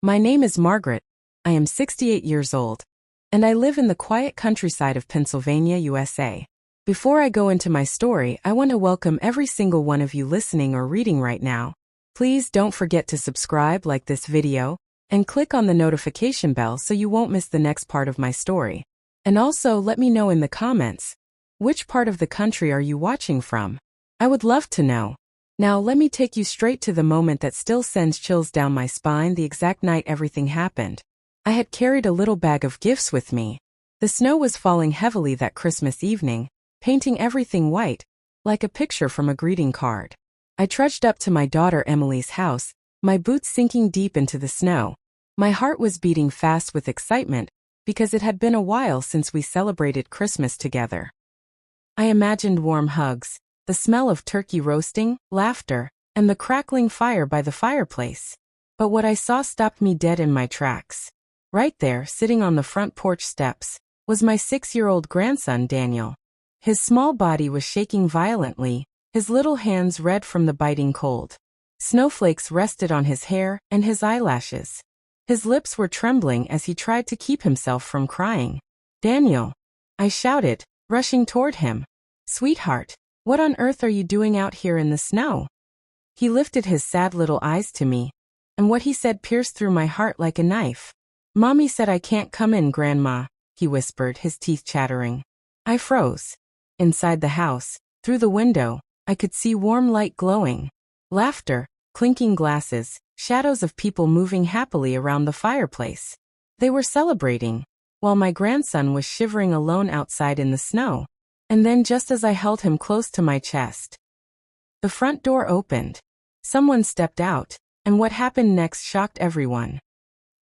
My name is Margaret. I am 68 years old, and I live in the quiet countryside of Pennsylvania, USA. Before I go into my story, I want to welcome every single one of you listening or reading right now. Please don't forget to subscribe, like this video, and click on the notification bell so you won't miss the next part of my story. And also let me know in the comments, which part of the country are you watching from? I would love to know. Now let me take you straight to the moment that still sends chills down my spine. The exact night everything happened, I had carried a little bag of gifts with me. The snow was falling heavily that Christmas evening, painting everything white, like a picture from a greeting card. I trudged up to my daughter Emily's house, my boots sinking deep into the snow. My heart was beating fast with excitement, because it had been a while since we celebrated Christmas together. I imagined warm hugs, the smell of turkey roasting, laughter, and the crackling fire by the fireplace. But what I saw stopped me dead in my tracks. Right there, sitting on the front porch steps, was my 6-year-old grandson Daniel. His small body was shaking violently, his little hands red from the biting cold. Snowflakes rested on his hair and his eyelashes. His lips were trembling as he tried to keep himself from crying. "Daniel!" I shouted, rushing toward him. "Sweetheart, what on earth are you doing out here in the snow?" He lifted his sad little eyes to me, and what he said pierced through my heart like a knife. "Mommy said I can't come in, Grandma," he whispered, his teeth chattering. I froze. Inside the house, through the window, I could see warm light glowing. Laughter, clinking glasses, shadows of people moving happily around the fireplace. They were celebrating, while my grandson was shivering alone outside in the snow. And then just as I held him close to my chest, the front door opened. Someone stepped out, and what happened next shocked everyone.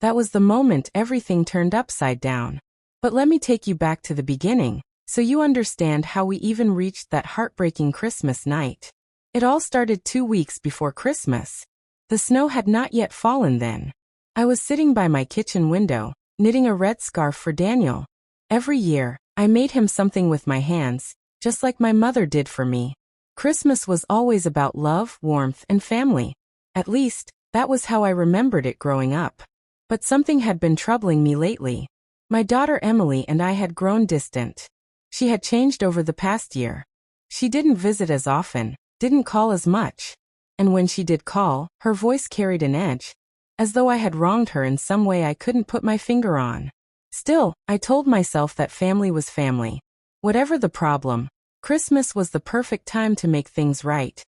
That was the moment everything turned upside down. But let me take you back to the beginning, so you understand how we even reached that heartbreaking Christmas night. It all started 2 weeks before Christmas. The snow had not yet fallen then. I was sitting by my kitchen window, knitting a red scarf for Daniel. Every year, I made him something with my hands, just like my mother did for me. Christmas was always about love, warmth, and family. At least, that was how I remembered it growing up. But something had been troubling me lately. My daughter Emily and I had grown distant. She had changed over the past year. She didn't visit as often, didn't call as much. And when she did call, her voice carried an edge, as though I had wronged her in some way I couldn't put my finger on. Still, I told myself that family was family. Whatever the problem, Christmas was the perfect time to make things right.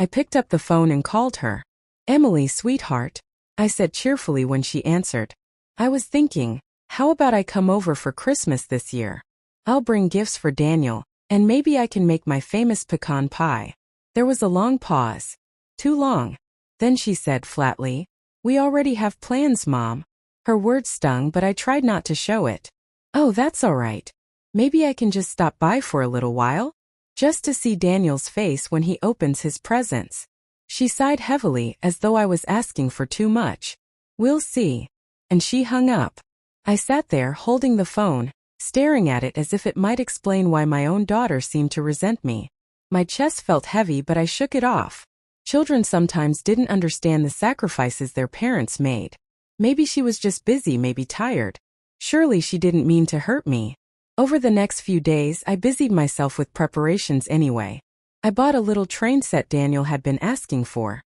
I picked up the phone and called her. "Emily, sweetheart," I said cheerfully when she answered. "I was thinking, how about I come over for Christmas this year? I'll bring gifts for Daniel, and maybe I can make my famous pecan pie." There was a long pause. Too long. Then she said flatly, "We already have plans, Mom." Her words stung, but I tried not to show it. "Oh, that's all right. Maybe I can just stop by for a little while? Just to see Daniel's face when he opens his presents." She sighed heavily, as though I was asking for too much. "We'll see." And she hung up. I sat there holding the phone, staring at it as if it might explain why my own daughter seemed to resent me. My chest felt heavy, but I shook it off. Children sometimes didn't understand the sacrifices their parents made. Maybe she was just busy, maybe tired. Surely she didn't mean to hurt me. Over the next few days, I busied myself with preparations anyway. I bought a little train set Daniel had been asking for.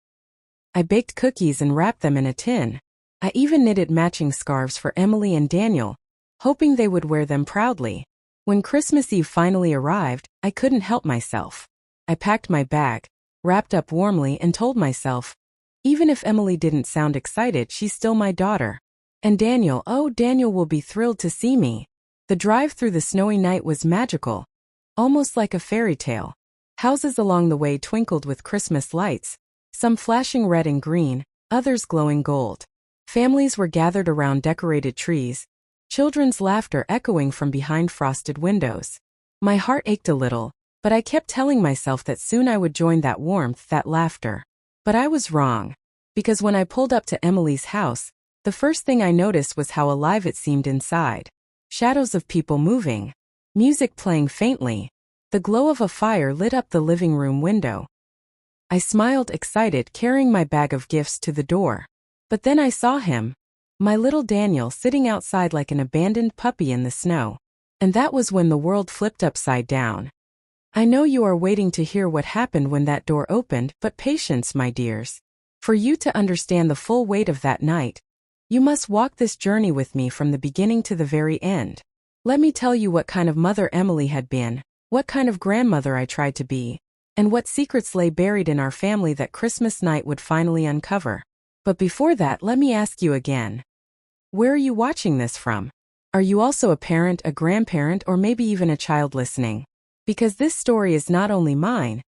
I baked cookies and wrapped them in a tin. I even knitted matching scarves for Emily and Daniel, hoping they would wear them proudly. When Christmas Eve finally arrived, I couldn't help myself. I packed my bag, wrapped up warmly, and told myself, even if Emily didn't sound excited, she's still my daughter. And Daniel, oh, Daniel will be thrilled to see me. The drive through the snowy night was magical, almost like a fairy tale. Houses along the way twinkled with Christmas lights, some flashing red and green, others glowing gold. Families were gathered around decorated trees, children's laughter echoing from behind frosted windows. My heart ached a little, but I kept telling myself that soon I would join that warmth, that laughter. But I was wrong, because when I pulled up to Emily's house, the first thing I noticed was how alive it seemed inside. Shadows of people moving, music playing faintly. The glow of a fire lit up the living room window. I smiled, excited, carrying my bag of gifts to the door. But then I saw him. My little Daniel sitting outside like an abandoned puppy in the snow. And that was when the world flipped upside down. I know you are waiting to hear what happened when that door opened, but patience, my dears. For you to understand the full weight of that night, you must walk this journey with me from the beginning to the very end. Let me tell you what kind of mother Emily had been, what kind of grandmother I tried to be, and what secrets lay buried in our family that Christmas night would finally uncover. But before that, let me ask you again. Where are you watching this from? Are you also a parent, a grandparent, or maybe even a child listening? Because this story is not only mine,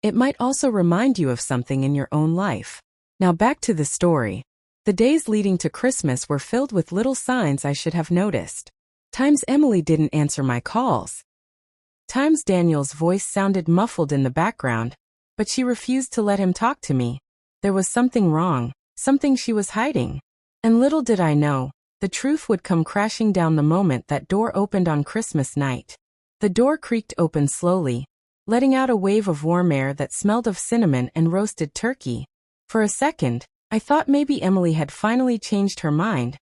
it might also remind you of something in your own life. Now back to the story. The days leading to Christmas were filled with little signs I should have noticed. Times Emily didn't answer my calls. Times Daniel's voice sounded muffled in the background, but she refused to let him talk to me. There was something wrong, something she was hiding. And little did I know, the truth would come crashing down the moment that door opened on Christmas night. The door creaked open slowly, letting out a wave of warm air that smelled of cinnamon and roasted turkey. For a second, I thought maybe Emily had finally changed her mind,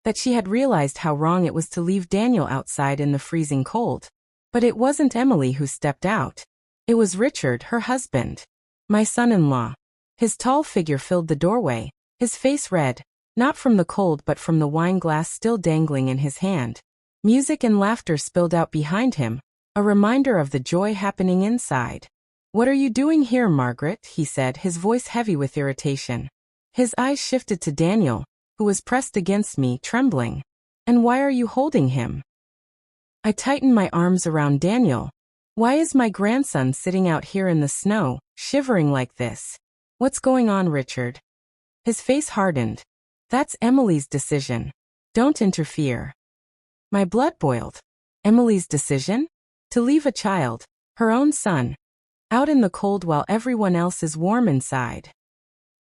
that she had realized how wrong it was to leave Daniel outside in the freezing cold. But it wasn't Emily who stepped out. It was Richard, her husband. My son-in-law. His tall figure filled the doorway, his face red, not from the cold but from the wine glass still dangling in his hand. Music and laughter spilled out behind him, a reminder of the joy happening inside. "What are you doing here, Margaret?" he said, his voice heavy with irritation. His eyes shifted to Daniel, who was pressed against me, trembling. "And why are you holding him?" I tightened my arms around Daniel. "Why is my grandson sitting out here in the snow, shivering like this? What's going on, Richard?" His face hardened. "That's Emily's decision. Don't interfere." My blood boiled. Emily's decision? To leave a child, her own son, out in the cold while everyone else is warm inside.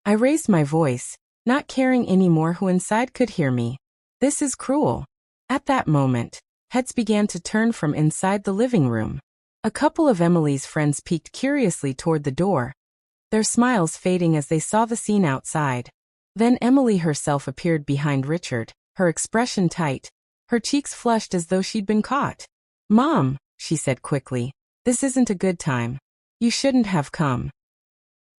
I raised my voice, not caring anymore who inside could hear me. "This is cruel." At that moment, heads began to turn from inside the living room. A couple of Emily's friends peeked curiously toward the door, their smiles fading as they saw the scene outside. Then Emily herself appeared behind Richard, her expression tight, her cheeks flushed as though she'd been caught. "Mom," she said quickly, "this isn't a good time. You shouldn't have come."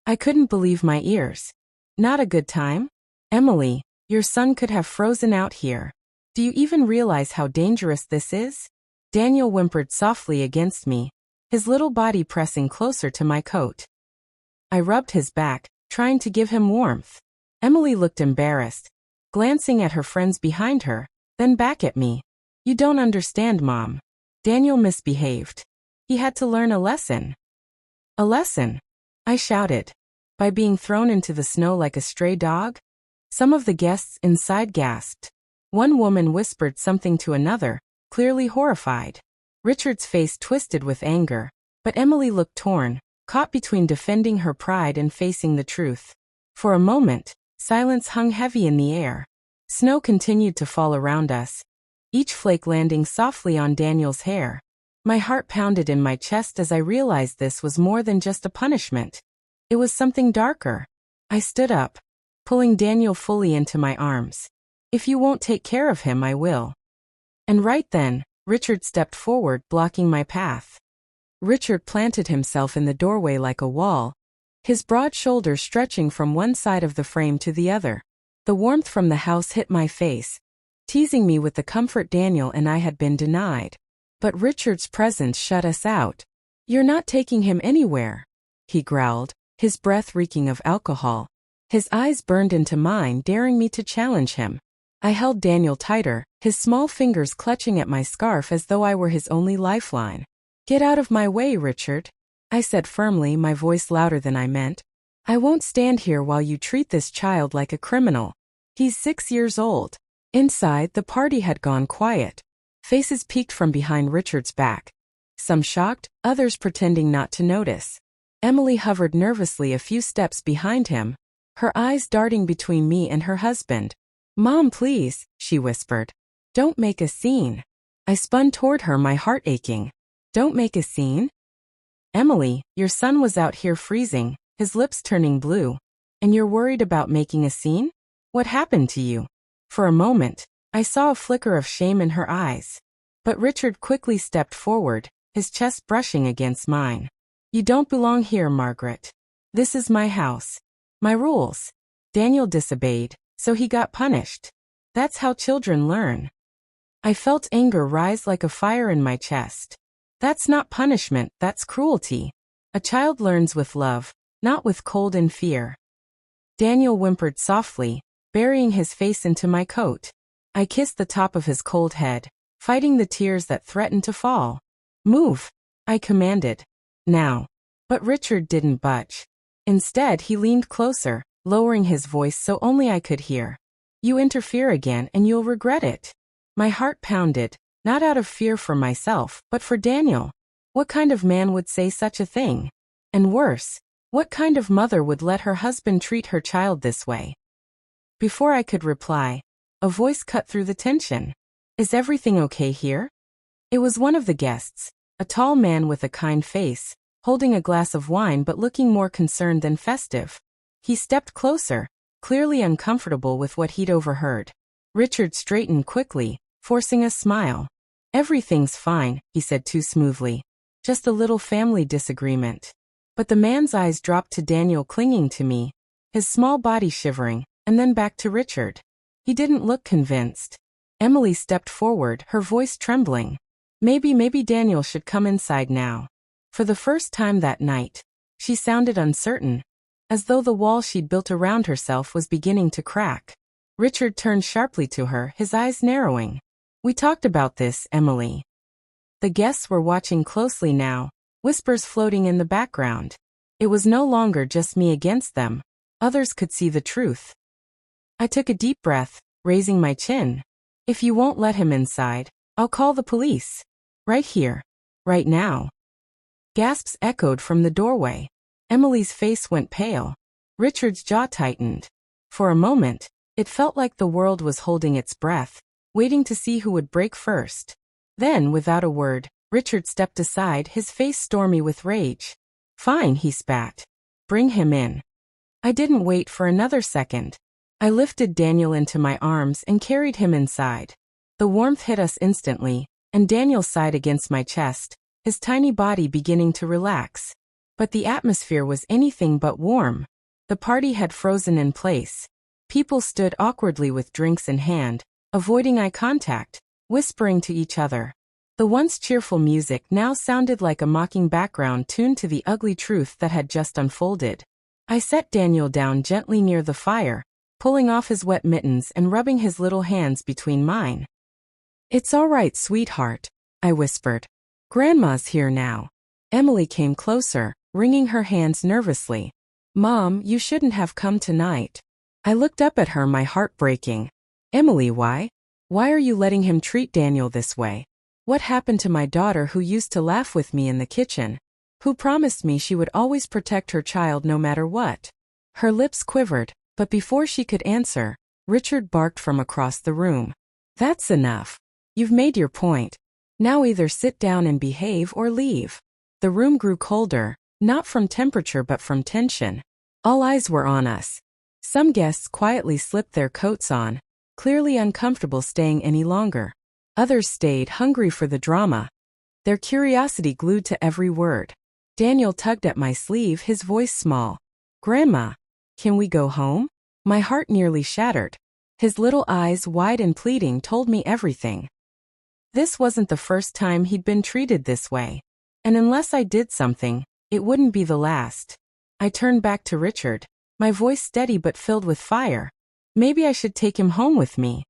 I couldn't believe my ears. "Not a good time? Emily, your son could have frozen out here. Do you even realize how dangerous this is?" Daniel whimpered softly against me, his little body pressing closer to my coat. I rubbed his back, trying to give him warmth. Emily looked embarrassed, glancing at her friends behind her, then back at me. "You don't understand, Mom. Daniel misbehaved. He had to learn a lesson." "A lesson?" I shouted. "By being thrown into the snow like a stray dog?" Some of the guests inside gasped. One woman whispered something to another, clearly horrified. Richard's face twisted with anger, but Emily looked torn, caught between defending her pride and facing the truth. For a moment, silence hung heavy in the air. Snow continued to fall around us, each flake landing softly on Daniel's hair. My heart pounded in my chest as I realized this was more than just a punishment. It was something darker. I stood up, pulling Daniel fully into my arms. "If you won't take care of him, I will." And right then, Richard stepped forward, blocking my path. Richard planted himself in the doorway like a wall, his broad shoulders stretching from one side of the frame to the other. The warmth from the house hit my face, teasing me with the comfort Daniel and I had been denied. But Richard's presence shut us out. "You're not taking him anywhere," he growled, his breath reeking of alcohol. His eyes burned into mine, daring me to challenge him. I held Daniel tighter, his small fingers clutching at my scarf as though I were his only lifeline. "Get out of my way, Richard," I said firmly, my voice louder than I meant. "I won't stand here while you treat this child like a criminal. He's 6 years old." Inside, the party had gone quiet. Faces peeked from behind Richard's back. Some shocked, others pretending not to notice. Emily hovered nervously a few steps behind him, her eyes darting between me and her husband. "Mom, please," she whispered. "Don't make a scene." I spun toward her, my heart aching. "Don't make a scene?" "Emily, your son was out here freezing, his lips turning blue. And you're worried about making a scene?" What happened to you? For a moment, I saw a flicker of shame in her eyes. But Richard quickly stepped forward, his chest brushing against mine. You don't belong here, Margaret. This is my house. My rules. Daniel disobeyed, so he got punished. That's how children learn. I felt anger rise like a fire in my chest. That's not punishment, that's cruelty. A child learns with love, not with cold and fear. Daniel whimpered softly, burying his face into my coat. I kissed the top of his cold head, fighting the tears that threatened to fall. Move, I commanded. Now. But Richard didn't budge. Instead, he leaned closer, lowering his voice so only I could hear. You interfere again and you'll regret it. My heart pounded, not out of fear for myself, but for Daniel. What kind of man would say such a thing? And worse, what kind of mother would let her husband treat her child this way? Before I could reply, a voice cut through the tension. Is everything okay here? It was one of the guests, a tall man with a kind face, holding a glass of wine but looking more concerned than festive. He stepped closer, clearly uncomfortable with what he'd overheard. Richard straightened quickly, forcing a smile. Everything's fine, he said too smoothly. Just a little family disagreement. But the man's eyes dropped to Daniel clinging to me, his small body shivering, and then back to Richard. He didn't look convinced. Emily stepped forward, her voice trembling. Maybe Daniel should come inside now. For the first time that night, she sounded uncertain, as though the wall she'd built around herself was beginning to crack. Richard turned sharply to her, his eyes narrowing. We talked about this, Emily. The guests were watching closely now, whispers floating in the background. It was no longer just me against them. Others could see the truth. I took a deep breath, raising my chin. If you won't let him inside, I'll call the police. Right here. Right now. Gasps echoed from the doorway. Emily's face went pale. Richard's jaw tightened. For a moment, it felt like the world was holding its breath, waiting to see who would break first. Then, without a word, Richard stepped aside, his face stormy with rage. Fine, he spat. Bring him in. I didn't wait for another second. I lifted Daniel into my arms and carried him inside. The warmth hit us instantly, and Daniel sighed against my chest, his tiny body beginning to relax. But the atmosphere was anything but warm. The party had frozen in place. People stood awkwardly with drinks in hand, avoiding eye contact, whispering to each other. The once cheerful music now sounded like a mocking background tuned to the ugly truth that had just unfolded. I set Daniel down gently near the fire, pulling off his wet mittens and rubbing his little hands between mine. It's all right, sweetheart, I whispered. Grandma's here now. Emily came closer, wringing her hands nervously. Mom, you shouldn't have come tonight. I looked up at her, my heart breaking. Emily, why? Why are you letting him treat Daniel this way? What happened to my daughter who used to laugh with me in the kitchen? Who promised me she would always protect her child no matter what? Her lips quivered, but before she could answer, Richard barked from across the room. That's enough. You've made your point. Now either sit down and behave or leave. The room grew colder, not from temperature but from tension. All eyes were on us. Some guests quietly slipped their coats on, clearly uncomfortable staying any longer. Others stayed hungry for the drama, their curiosity glued to every word. Daniel tugged at my sleeve, his voice small. Grandma, can we go home? My heart nearly shattered. His little eyes, wide and pleading, told me everything. This wasn't the first time he'd been treated this way. And unless I did something, it wouldn't be the last. I turned back to Richard, my voice steady but filled with fire. Maybe I should take him home with me.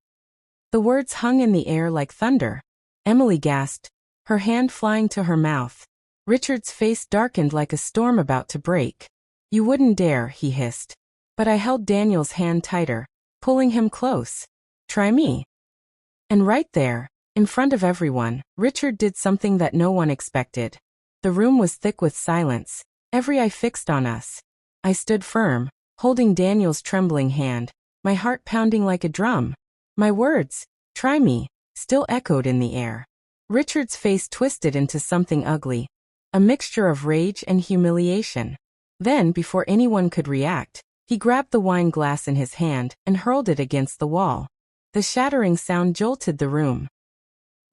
The words hung in the air like thunder. Emily gasped, her hand flying to her mouth. Richard's face darkened like a storm about to break. You wouldn't dare, he hissed. But I held Daniel's hand tighter, pulling him close. Try me. And right there, in front of everyone, Richard did something that no one expected. The room was thick with silence, every eye fixed on us. I stood firm, holding Daniel's trembling hand, my heart pounding like a drum. My words, try me, still echoed in the air. Richard's face twisted into something ugly, a mixture of rage and humiliation. Then, before anyone could react, He grabbed the wine glass in his hand and hurled it against the wall. The shattering sound jolted the room.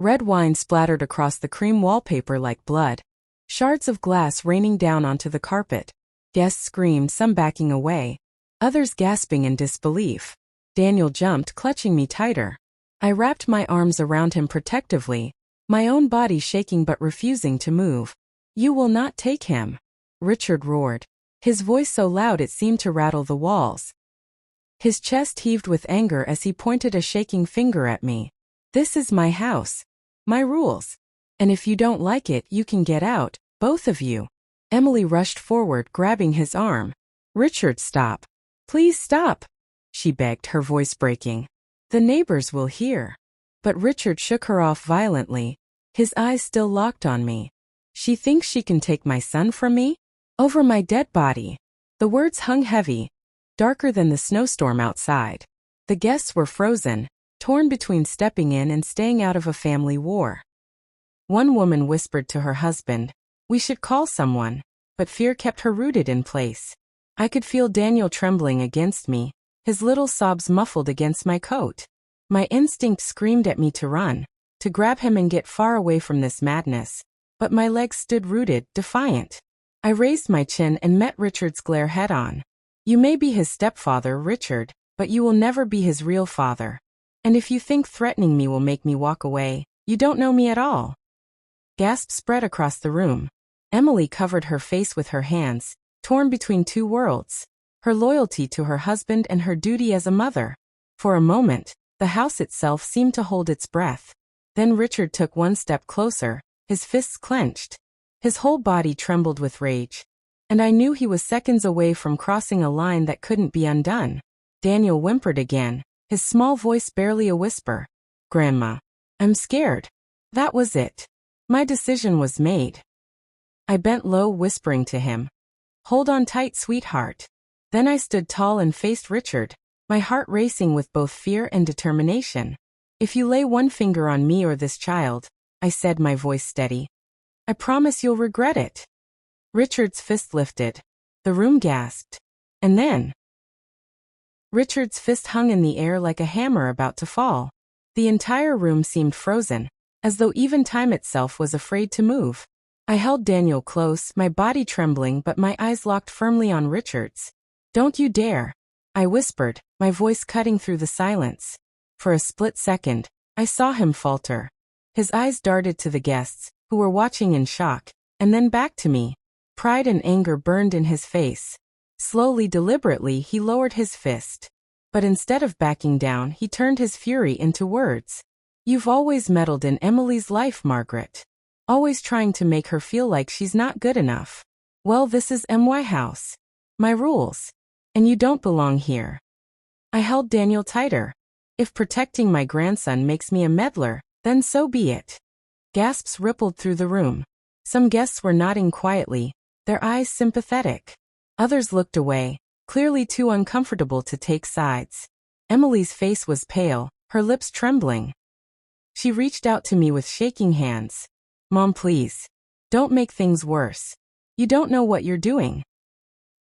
Red wine splattered across the cream wallpaper like blood. Shards of glass raining down onto the carpet. Guests screamed, some backing away, others gasping in disbelief. Daniel jumped, clutching me tighter. I wrapped my arms around him protectively, my own body shaking but refusing to move. "You will not take him," Richard roared, his voice so loud it seemed to rattle the walls. His chest heaved with anger as he pointed a shaking finger at me. "This is my house. My rules. And if you don't like it, you can get out, both of you." Emily rushed forward, grabbing his arm. "Richard, stop. Please stop," she begged, her voice breaking. "The neighbors will hear." But Richard shook her off violently, his eyes still locked on me. "She thinks she can take my son from me? Over my dead body." The words hung heavy, darker than the snowstorm outside. The guests were frozen, torn between stepping in and staying out of a family war. One woman whispered to her husband, "We should call someone," but fear kept her rooted in place. I could feel Daniel trembling against me, his little sobs muffled against my coat. My instinct screamed at me to run, to grab him and get far away from this madness, but my legs stood rooted, defiant. I raised my chin and met Richard's glare head-on. "You may be his stepfather, Richard, but you will never be his real father. And if you think threatening me will make me walk away, you don't know me at all." Gasps spread across the room. Emily covered her face with her hands, torn between two worlds, her loyalty to her husband and her duty as a mother. For a moment, the house itself seemed to hold its breath. Then Richard took one step closer, his fists clenched. His whole body trembled with rage. And I knew he was seconds away from crossing a line that couldn't be undone. Daniel whimpered again, his small voice barely a whisper. "Grandma, I'm scared." That was it. My decision was made. I bent low, whispering to him, "Hold on tight, sweetheart." Then I stood tall and faced Richard, my heart racing with both fear and determination. "If you lay one finger on me or this child," I said, my voice steady, "I promise you'll regret it." Richard's fist lifted. The room gasped. And then Richard's fist hung in the air like a hammer about to fall. The entire room seemed frozen, as though even time itself was afraid to move. I held Daniel close, my body trembling but my eyes locked firmly on Richard's. "Don't you dare," I whispered, my voice cutting through the silence. For a split second, I saw him falter. His eyes darted to the guests, who were watching in shock, and then back to me. Pride and anger burned in his face. Slowly, deliberately, he lowered his fist. But instead of backing down, he turned his fury into words. "You've always meddled in Emily's life, Margaret. Always trying to make her feel like she's not good enough. Well, this is my house. My rules. And you don't belong here." I held Daniel tighter. If protecting my grandson makes me a meddler, then so be it. Gasps rippled through the room. Some guests were nodding quietly, their eyes sympathetic. Others looked away, clearly too uncomfortable to take sides. Emily's face was pale, her lips trembling. She reached out to me with shaking hands. "Mom, please. Don't make things worse. You don't know what you're doing."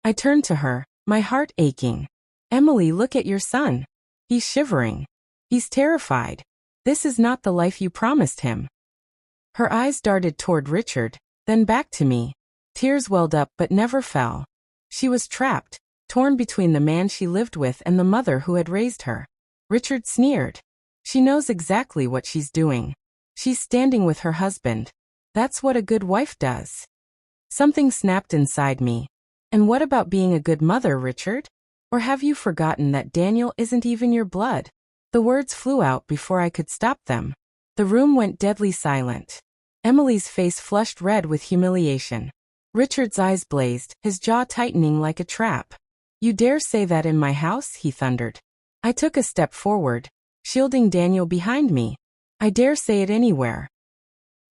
I turned to her, my heart aching. "Emily, look at your son. He's shivering. He's terrified. This is not the life you promised him." Her eyes darted toward Richard, then back to me. Tears welled up but never fell. She was trapped, torn between the man she lived with and the mother who had raised her. Richard sneered. "She knows exactly what she's doing. She's standing with her husband. That's what a good wife does." Something snapped inside me. "And what about being a good mother, Richard? Or have you forgotten that Daniel isn't even your blood?" The words flew out before I could stop them. The room went deadly silent. Emily's face flushed red with humiliation. Richard's eyes blazed, his jaw tightening like a trap. "You dare say that in my house?" he thundered. I took a step forward, shielding Daniel behind me. "I dare say it anywhere.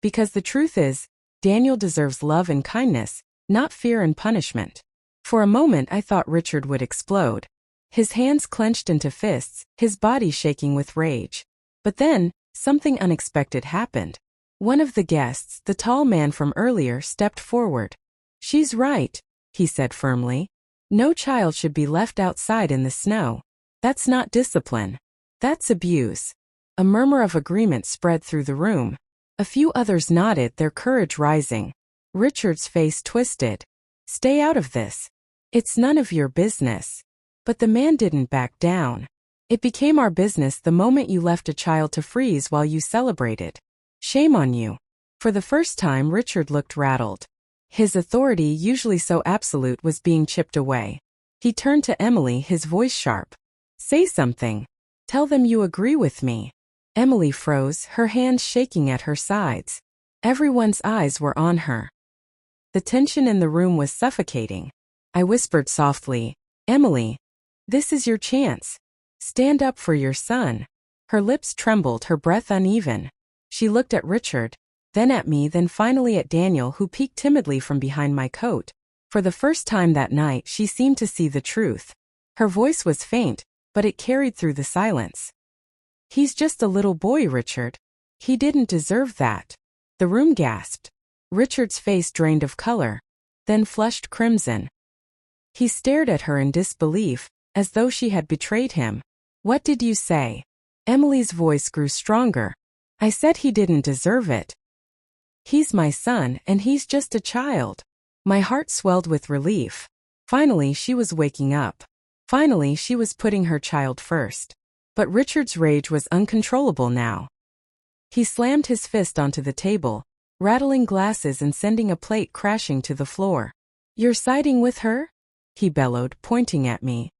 Because the truth is, Daniel deserves love and kindness, not fear and punishment." For a moment I thought Richard would explode. His hands clenched into fists, his body shaking with rage. But then, something unexpected happened. One of the guests, the tall man from earlier, stepped forward. "She's right," he said firmly. No child should be left outside in the snow. That's not discipline. That's abuse. A murmur of agreement spread through the room. A few others nodded, their courage rising. Richard's face twisted. Stay out of this. It's none of your business. But the man didn't back down. It became our business the moment you left a child to freeze while you celebrated. Shame on you. For the first time, Richard looked rattled. His authority, usually so absolute, was being chipped away. He turned to Emily, his voice sharp. Say something. Tell them you agree with me. Emily froze, her hands shaking at her sides. Everyone's eyes were on her. The tension in the room was suffocating. I whispered softly, Emily, this is your chance. Stand up for your son. Her lips trembled, her breath uneven. She looked at Richard, then at me, then finally at Daniel, who peeked timidly from behind my coat. For the first time that night, she seemed to see the truth. Her voice was faint, but it carried through the silence. He's just a little boy, Richard. He didn't deserve that. The room gasped. Richard's face drained of color, then flushed crimson. He stared at her in disbelief, as though she had betrayed him. What did you say? Emily's voice grew stronger. I said he didn't deserve it. He's my son, and he's just a child. My heart swelled with relief. Finally, she was waking up. Finally, she was putting her child first. But Richard's rage was uncontrollable now. He slammed his fist onto the table, rattling glasses and sending a plate crashing to the floor. You're siding with her? He bellowed, pointing at me.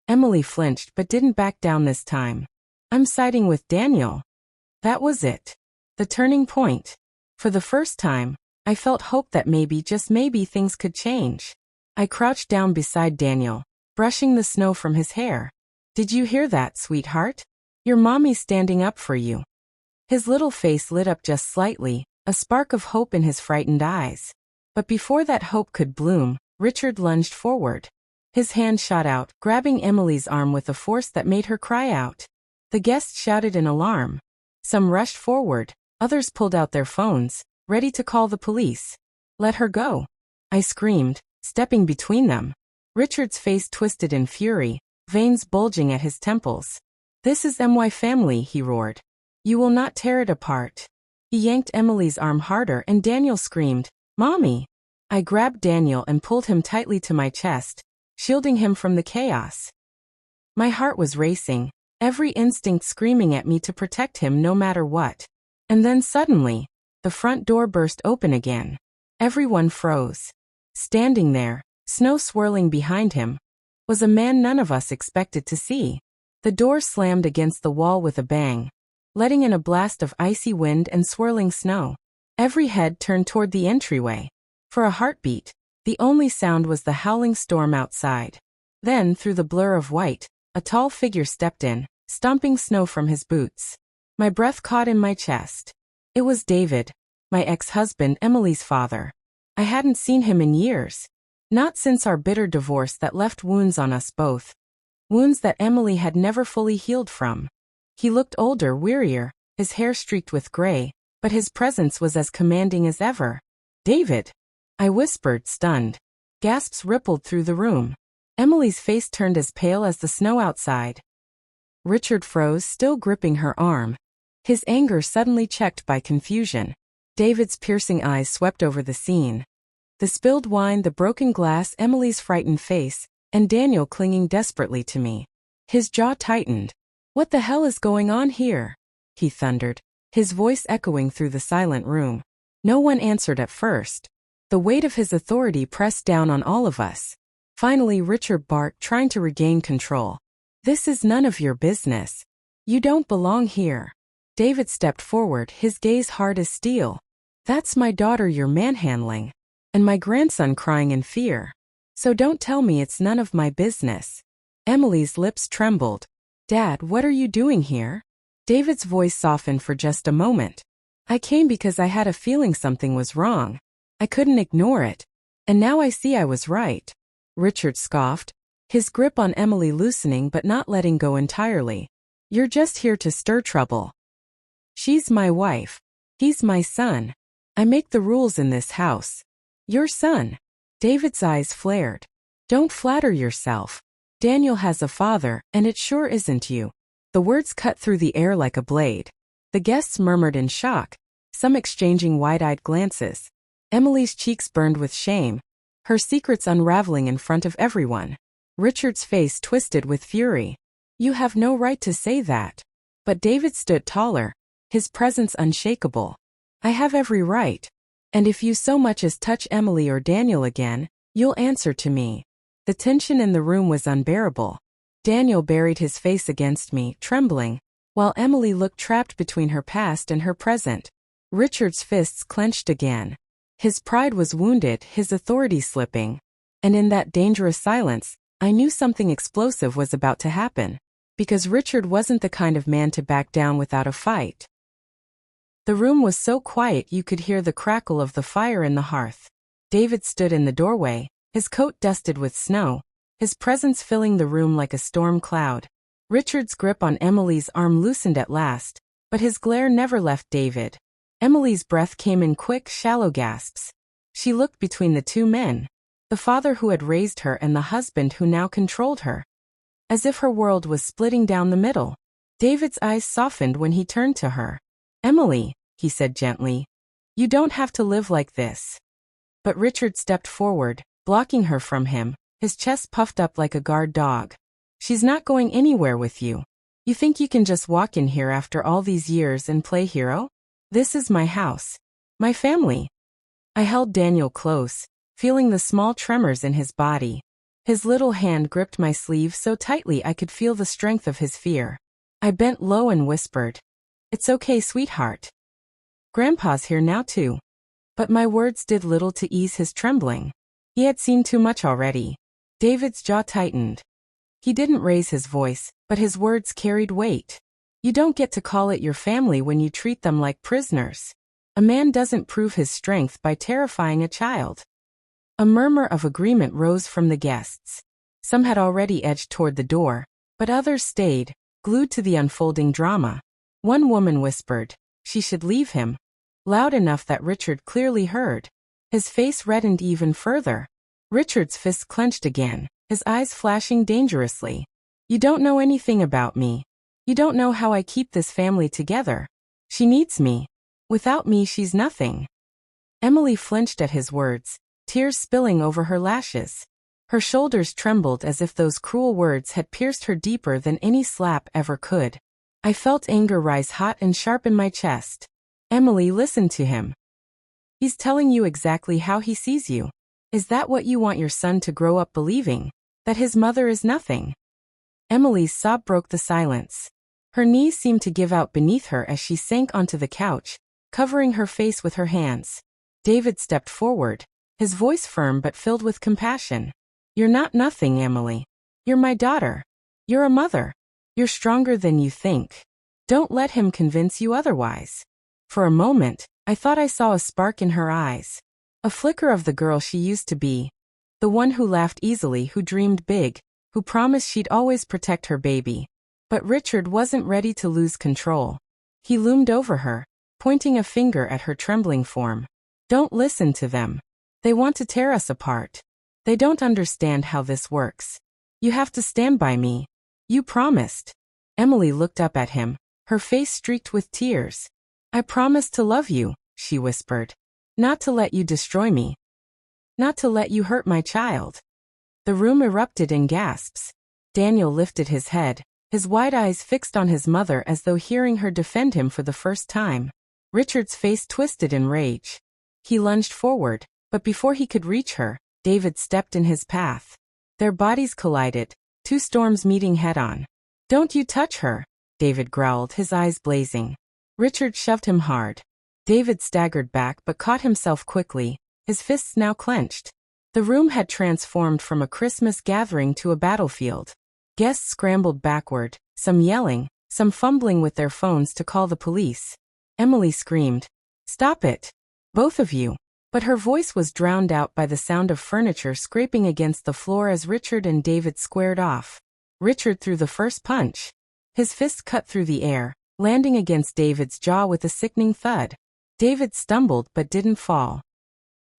Emily flinched but didn't back down this time. I'm siding with Daniel. That was it. The turning point. For the first time, I felt hope that maybe, just maybe, things could change. I crouched down beside Daniel, brushing the snow from his hair. Did you hear that, sweetheart? Your mommy's standing up for you. His little face lit up just slightly, a spark of hope in his frightened eyes. But before that hope could bloom, Richard lunged forward. His hand shot out, grabbing Emily's arm with a force that made her cry out. The guests shouted in alarm. Some rushed forward, others pulled out their phones, ready to call the police. Let her go, I screamed, stepping between them. Richard's face twisted in fury, veins bulging at his temples. This is my family, he roared. You will not tear it apart. He yanked Emily's arm harder and Daniel screamed, Mommy! I grabbed Daniel and pulled him tightly to my chest, shielding him from the chaos. My heart was racing, every instinct screaming at me to protect him no matter what. And then suddenly, the front door burst open again. Everyone froze. Standing there, snow swirling behind him, was a man none of us expected to see. The door slammed against the wall with a bang, letting in a blast of icy wind and swirling snow. Every head turned toward the entryway. For a heartbeat, the only sound was the howling storm outside. Then, through the blur of white, a tall figure stepped in, stomping snow from his boots. My breath caught in my chest. It was David, my ex-husband, Emily's father. I hadn't seen him in years. Not since our bitter divorce that left wounds on us both. Wounds that Emily had never fully healed from. He looked older, wearier, his hair streaked with gray, but his presence was as commanding as ever. David! I whispered, stunned. Gasps rippled through the room. Emily's face turned as pale as the snow outside. Richard froze, still gripping her arm. His anger suddenly checked by confusion. David's piercing eyes swept over the scene. The spilled wine, the broken glass, Emily's frightened face, and Daniel clinging desperately to me. His jaw tightened. What the hell is going on here? He thundered, his voice echoing through the silent room. No one answered at first. The weight of his authority pressed down on all of us. Finally, Richard barked, trying to regain control. This is none of your business. You don't belong here. David stepped forward, his gaze hard as steel. That's my daughter you're manhandling. And my grandson crying in fear. So don't tell me it's none of my business. Emily's lips trembled. Dad, what are you doing here? David's voice softened for just a moment. I came because I had a feeling something was wrong. I couldn't ignore it. And now I see I was right. Richard scoffed, his grip on Emily loosening but not letting go entirely. You're just here to stir trouble. She's my wife. He's my son. I make the rules in this house. Your son. David's eyes flared. Don't flatter yourself. Daniel has a father, and it sure isn't you. The words cut through the air like a blade. The guests murmured in shock, some exchanging wide-eyed glances. Emily's cheeks burned with shame, her secrets unraveling in front of everyone. Richard's face twisted with fury. You have no right to say that. But David stood taller, his presence unshakable. I have every right. And if you so much as touch Emily or Daniel again, you'll answer to me. The tension in the room was unbearable. Daniel buried his face against me, trembling, while Emily looked trapped between her past and her present. Richard's fists clenched again. His pride was wounded, his authority slipping. And in that dangerous silence, I knew something explosive was about to happen. Because Richard wasn't the kind of man to back down without a fight. The room was so quiet you could hear the crackle of the fire in the hearth. David stood in the doorway, his coat dusted with snow, his presence filling the room like a storm cloud. Richard's grip on Emily's arm loosened at last, but his glare never left David. Emily's breath came in quick, shallow gasps. She looked between the two men, the father who had raised her and the husband who now controlled her. As if her world was splitting down the middle. David's eyes softened when he turned to her. Emily, he said gently, you don't have to live like this. But Richard stepped forward, blocking her from him, his chest puffed up like a guard dog. She's not going anywhere with you. You think you can just walk in here after all these years and play hero? This is my house. My family. I held Daniel close, feeling the small tremors in his body. His little hand gripped my sleeve so tightly I could feel the strength of his fear. I bent low and whispered, "It's okay, sweetheart. Grandpa's here now too." But my words did little to ease his trembling. He had seen too much already. David's jaw tightened. He didn't raise his voice, but his words carried weight. You don't get to call it your family when you treat them like prisoners. A man doesn't prove his strength by terrifying a child. A murmur of agreement rose from the guests. Some had already edged toward the door, but others stayed, glued to the unfolding drama. One woman whispered, she should leave him, loud enough that Richard clearly heard. His face reddened even further. Richard's fist clenched again, his eyes flashing dangerously. You don't know anything about me. You don't know how I keep this family together. She needs me. Without me, she's nothing. Emily flinched at his words, tears spilling over her lashes. Her shoulders trembled as if those cruel words had pierced her deeper than any slap ever could. I felt anger rise hot and sharp in my chest. Emily, listen to him. He's telling you exactly how he sees you. Is that what you want your son to grow up believing? That his mother is nothing? Emily's sob broke the silence. Her knees seemed to give out beneath her as she sank onto the couch, covering her face with her hands. David stepped forward, his voice firm but filled with compassion. You're not nothing, Emily. You're my daughter. You're a mother. You're stronger than you think. Don't let him convince you otherwise. For a moment, I thought I saw a spark in her eyes. A flicker of the girl she used to be. The one who laughed easily, who dreamed big, who promised she'd always protect her baby. But Richard wasn't ready to lose control. He loomed over her, pointing a finger at her trembling form. Don't listen to them. They want to tear us apart. They don't understand how this works. You have to stand by me. You promised. Emily looked up at him, her face streaked with tears. I promised to love you, she whispered. Not to let you destroy me. Not to let you hurt my child. The room erupted in gasps. Daniel lifted his head, his wide eyes fixed on his mother as though hearing her defend him for the first time. Richard's face twisted in rage. He lunged forward, but before he could reach her, David stepped in his path. Their bodies collided, two storms meeting head-on. Don't you touch her, David growled, his eyes blazing. Richard shoved him hard. David staggered back but caught himself quickly, his fists now clenched. The room had transformed from a Christmas gathering to a battlefield. Guests scrambled backward, some yelling, some fumbling with their phones to call the police. Emily screamed, "Stop it! Both of you!" But her voice was drowned out by the sound of furniture scraping against the floor as Richard and David squared off. Richard threw the first punch. His fist cut through the air, landing against David's jaw with a sickening thud. David stumbled but didn't fall.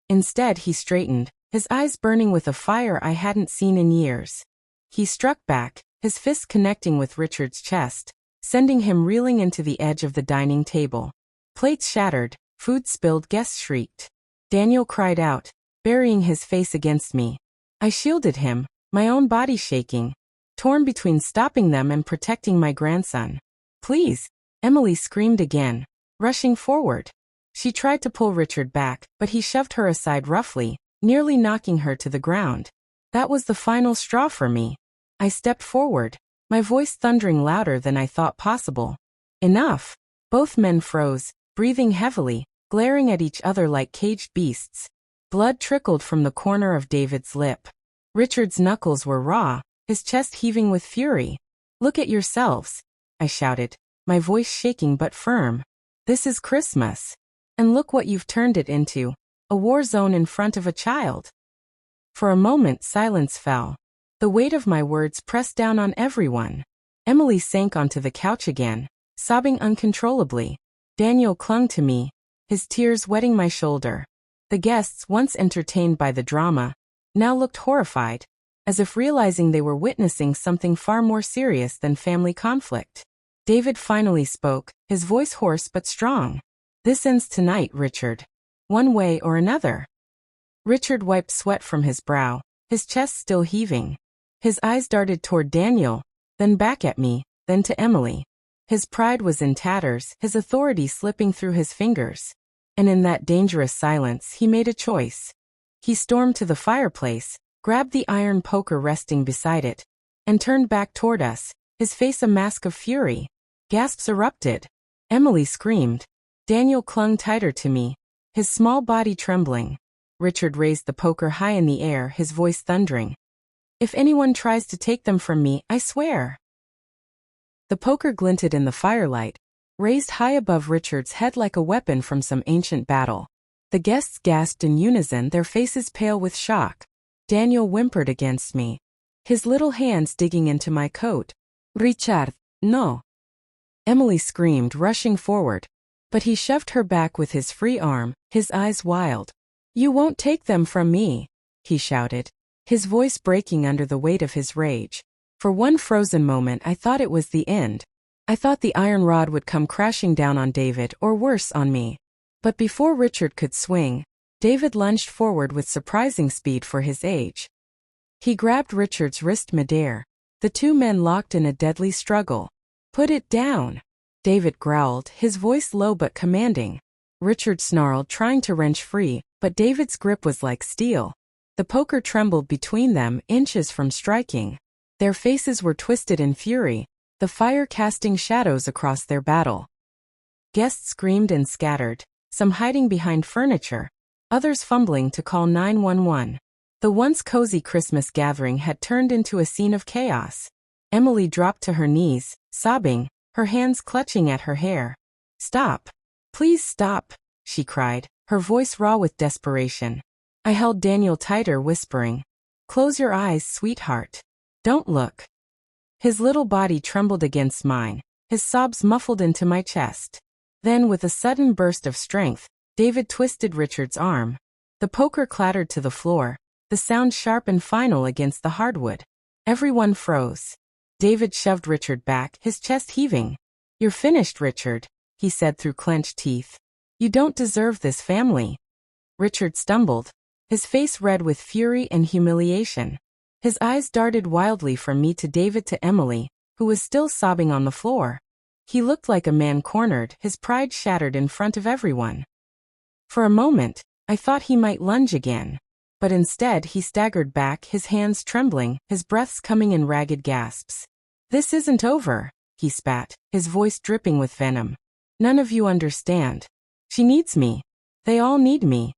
Instead, he straightened, his eyes burning with a fire I hadn't seen in years. He struck back, his fist connecting with Richard's chest, sending him reeling into the edge of the dining table. Plates shattered, food spilled, guests shrieked. Daniel cried out, burying his face against me. I shielded him, my own body shaking, torn between stopping them and protecting my grandson. Please, Emily screamed again, rushing forward. She tried to pull Richard back, but he shoved her aside roughly, nearly knocking her to the ground. That was the final straw for me. I stepped forward, my voice thundering louder than I thought possible. Enough! Both men froze, breathing heavily, glaring at each other like caged beasts. Blood trickled from the corner of David's lip. Richard's knuckles were raw, his chest heaving with fury. Look at yourselves, I shouted, my voice shaking but firm. This is Christmas. And look what you've turned it into, a war zone in front of a child. For a moment silence fell. The weight of my words pressed down on everyone. Emily sank onto the couch again, sobbing uncontrollably. Daniel clung to me, his tears wetting my shoulder. The guests, once entertained by the drama, now looked horrified, as if realizing they were witnessing something far more serious than family conflict. David finally spoke, his voice hoarse but strong. This ends tonight, Richard. One way or another. Richard wiped sweat from his brow, his chest still heaving. His eyes darted toward Daniel, then back at me, then to Emily. His pride was in tatters, his authority slipping through his fingers. And in that dangerous silence, he made a choice. He stormed to the fireplace, grabbed the iron poker resting beside it, and turned back toward us, his face a mask of fury. Gasps erupted. Emily screamed. Daniel clung tighter to me, his small body trembling. Richard raised the poker high in the air, his voice thundering. If anyone tries to take them from me, I swear. The poker glinted in the firelight, raised high above Richard's head like a weapon from some ancient battle. The guests gasped in unison, their faces pale with shock. Daniel whimpered against me, his little hands digging into my coat. Richard, no. Emily screamed, rushing forward, but he shoved her back with his free arm, his eyes wild. You won't take them from me, he shouted, his voice breaking under the weight of his rage. For one frozen moment I thought it was the end. I thought the iron rod would come crashing down on David, or worse, on me. But before Richard could swing, David lunged forward with surprising speed for his age. He grabbed Richard's wrist midair. The two men locked in a deadly struggle. Put it down, David growled, his voice low but commanding. Richard snarled, trying to wrench free, but David's grip was like steel. The poker trembled between them, inches from striking. Their faces were twisted in fury, the fire casting shadows across their battle. Guests screamed and scattered, some hiding behind furniture, others fumbling to call 911. The once cozy Christmas gathering had turned into a scene of chaos. Emily dropped to her knees, sobbing, her hands clutching at her hair. Stop. Please stop, she cried, her voice raw with desperation. I held Daniel tighter, whispering, Close your eyes, sweetheart. Don't look. His little body trembled against mine, his sobs muffled into my chest. Then, with a sudden burst of strength, David twisted Richard's arm. The poker clattered to the floor, the sound sharp and final against the hardwood. Everyone froze. David shoved Richard back, his chest heaving. You're finished, Richard, he said through clenched teeth. You don't deserve this family. Richard stumbled, his face red with fury and humiliation. His eyes darted wildly from me to David to Emily, who was still sobbing on the floor. He looked like a man cornered, his pride shattered in front of everyone. For a moment, I thought he might lunge again. But instead he staggered back, his hands trembling, his breaths coming in ragged gasps. This isn't over, he spat, his voice dripping with venom. None of you understand. She needs me. They all need me.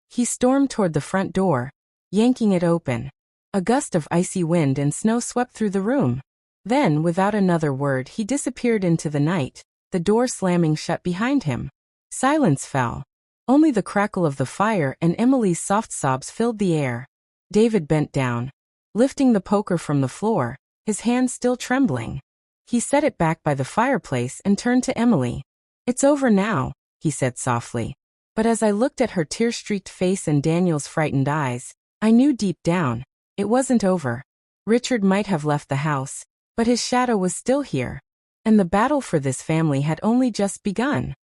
He stormed toward the front door, yanking it open. A gust of icy wind and snow swept through the room. Then, without another word, he disappeared into the night, the door slamming shut behind him. Silence fell. Only the crackle of the fire and Emily's soft sobs filled the air. David bent down, lifting the poker from the floor, his hands still trembling. He set it back by the fireplace and turned to Emily. It's over now, he said softly. But as I looked at her tear-streaked face and Daniel's frightened eyes, I knew deep down, it wasn't over. Richard might have left the house, but his shadow was still here, and the battle for this family had only just begun.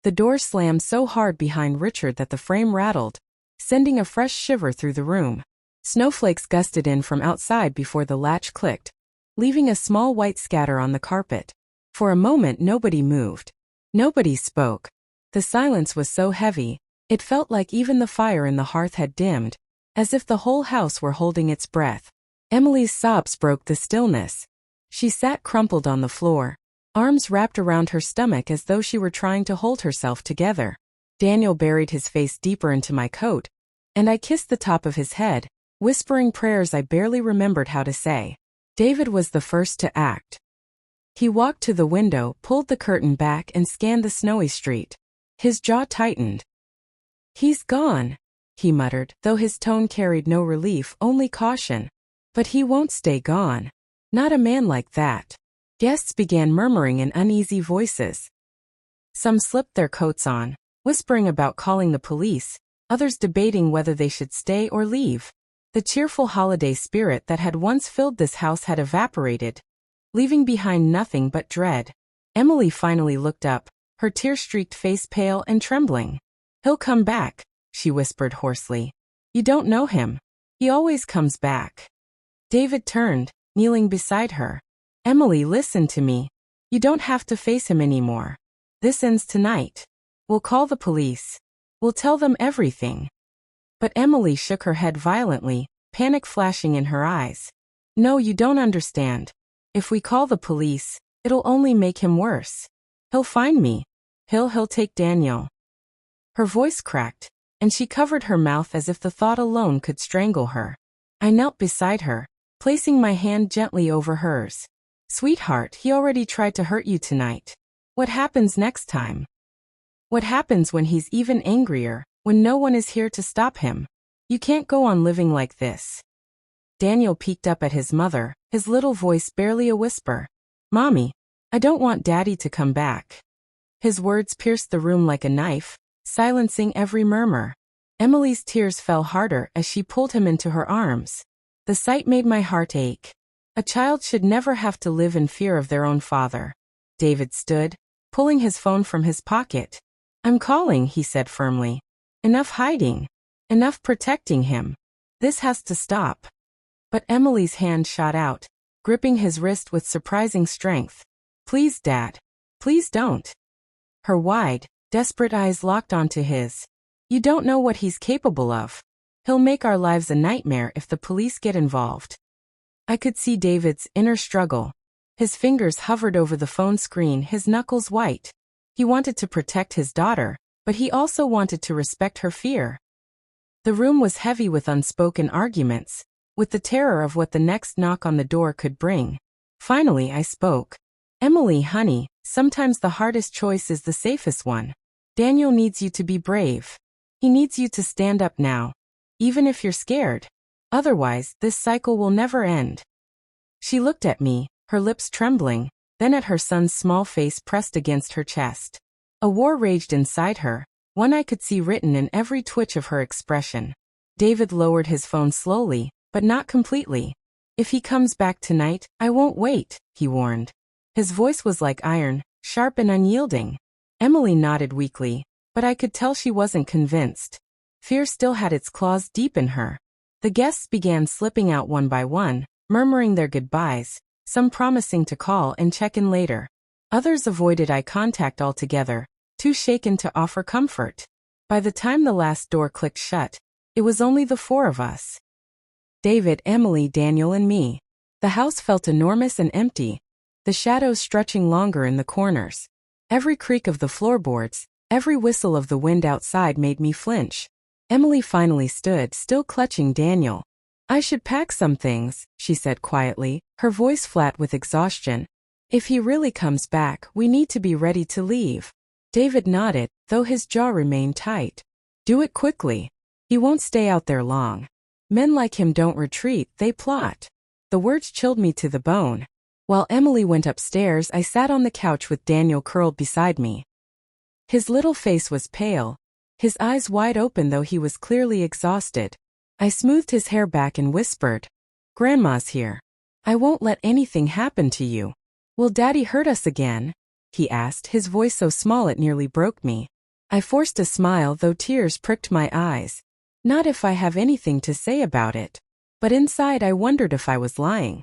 The door slammed so hard behind Richard that the frame rattled, sending a fresh shiver through the room. Snowflakes gusted in from outside before the latch clicked, leaving a small white scatter on the carpet. For a moment nobody moved. Nobody spoke. The silence was so heavy, it felt like even the fire in the hearth had dimmed, as if the whole house were holding its breath. Emily's sobs broke the stillness. She sat crumpled on the floor, arms wrapped around her stomach as though she were trying to hold herself together. Daniel buried his face deeper into my coat, and I kissed the top of his head, whispering prayers I barely remembered how to say. David was the first to act. He walked to the window, pulled the curtain back and scanned the snowy street. His jaw tightened. "He's gone," he muttered, though his tone carried no relief, only caution. "But he won't stay gone. Not a man like that." Guests began murmuring in uneasy voices. Some slipped their coats on, whispering about calling the police, others debating whether they should stay or leave. The cheerful holiday spirit that had once filled this house had evaporated, leaving behind nothing but dread. Emily finally looked up, her tear-streaked face pale and trembling. "He'll come back," she whispered hoarsely. "You don't know him. He always comes back." David turned, kneeling beside her. "Emily, listen to me. You don't have to face him anymore. This ends tonight. We'll call the police. We'll tell them everything." But Emily shook her head violently, panic flashing in her eyes. "No, you don't understand. If we call the police, it'll only make him worse. He'll find me. He'll take Daniel." Her voice cracked, and she covered her mouth as if the thought alone could strangle her. I knelt beside her, placing my hand gently over hers. "Sweetheart, he already tried to hurt you tonight. What happens next time? What happens when he's even angrier, when no one is here to stop him? You can't go on living like this." Daniel peeked up at his mother, his little voice barely a whisper. "Mommy, I don't want Daddy to come back." His words pierced the room like a knife, silencing every murmur. Emily's tears fell harder as she pulled him into her arms. The sight made my heart ache. A child should never have to live in fear of their own father. David stood, pulling his phone from his pocket. "I'm calling," he said firmly. "Enough hiding. Enough protecting him. This has to stop." But Emily's hand shot out, gripping his wrist with surprising strength. "Please, Dad. Please don't." Her wide, desperate eyes locked onto his. "You don't know what he's capable of. He'll make our lives a nightmare if the police get involved." I could see David's inner struggle. His fingers hovered over the phone screen, his knuckles white. He wanted to protect his daughter, but he also wanted to respect her fear. The room was heavy with unspoken arguments, with the terror of what the next knock on the door could bring. Finally I spoke. "Emily, honey, sometimes the hardest choice is the safest one. Daniel needs you to be brave. He needs you to stand up now, even if you're scared. Otherwise, this cycle will never end." She looked at me, her lips trembling, then at her son's small face pressed against her chest. A war raged inside her, one I could see written in every twitch of her expression. David lowered his phone slowly, but not completely. "If he comes back tonight, I won't wait," he warned. His voice was like iron, sharp and unyielding. Emily nodded weakly, but I could tell she wasn't convinced. Fear still had its claws deep in her. The guests began slipping out one by one, murmuring their goodbyes, some promising to call and check in later. Others avoided eye contact altogether, too shaken to offer comfort. By the time the last door clicked shut, it was only the four of us. David, Emily, Daniel, and me. The house felt enormous and empty, the shadows stretching longer in the corners. Every creak of the floorboards, every whistle of the wind outside made me flinch. Emily finally stood, still clutching Daniel. "I should pack some things," she said quietly, her voice flat with exhaustion. "If he really comes back, we need to be ready to leave." David nodded, though his jaw remained tight. "Do it quickly. He won't stay out there long. Men like him don't retreat, they plot." The words chilled me to the bone. While Emily went upstairs, I sat on the couch with Daniel curled beside me. His little face was pale, his eyes wide open though he was clearly exhausted. I smoothed his hair back and whispered, "Grandma's here. I won't let anything happen to you." "Will Daddy hurt us again?" he asked, his voice so small it nearly broke me. I forced a smile, though tears pricked my eyes. Not if I have anything to say about it. But inside I wondered if I was lying.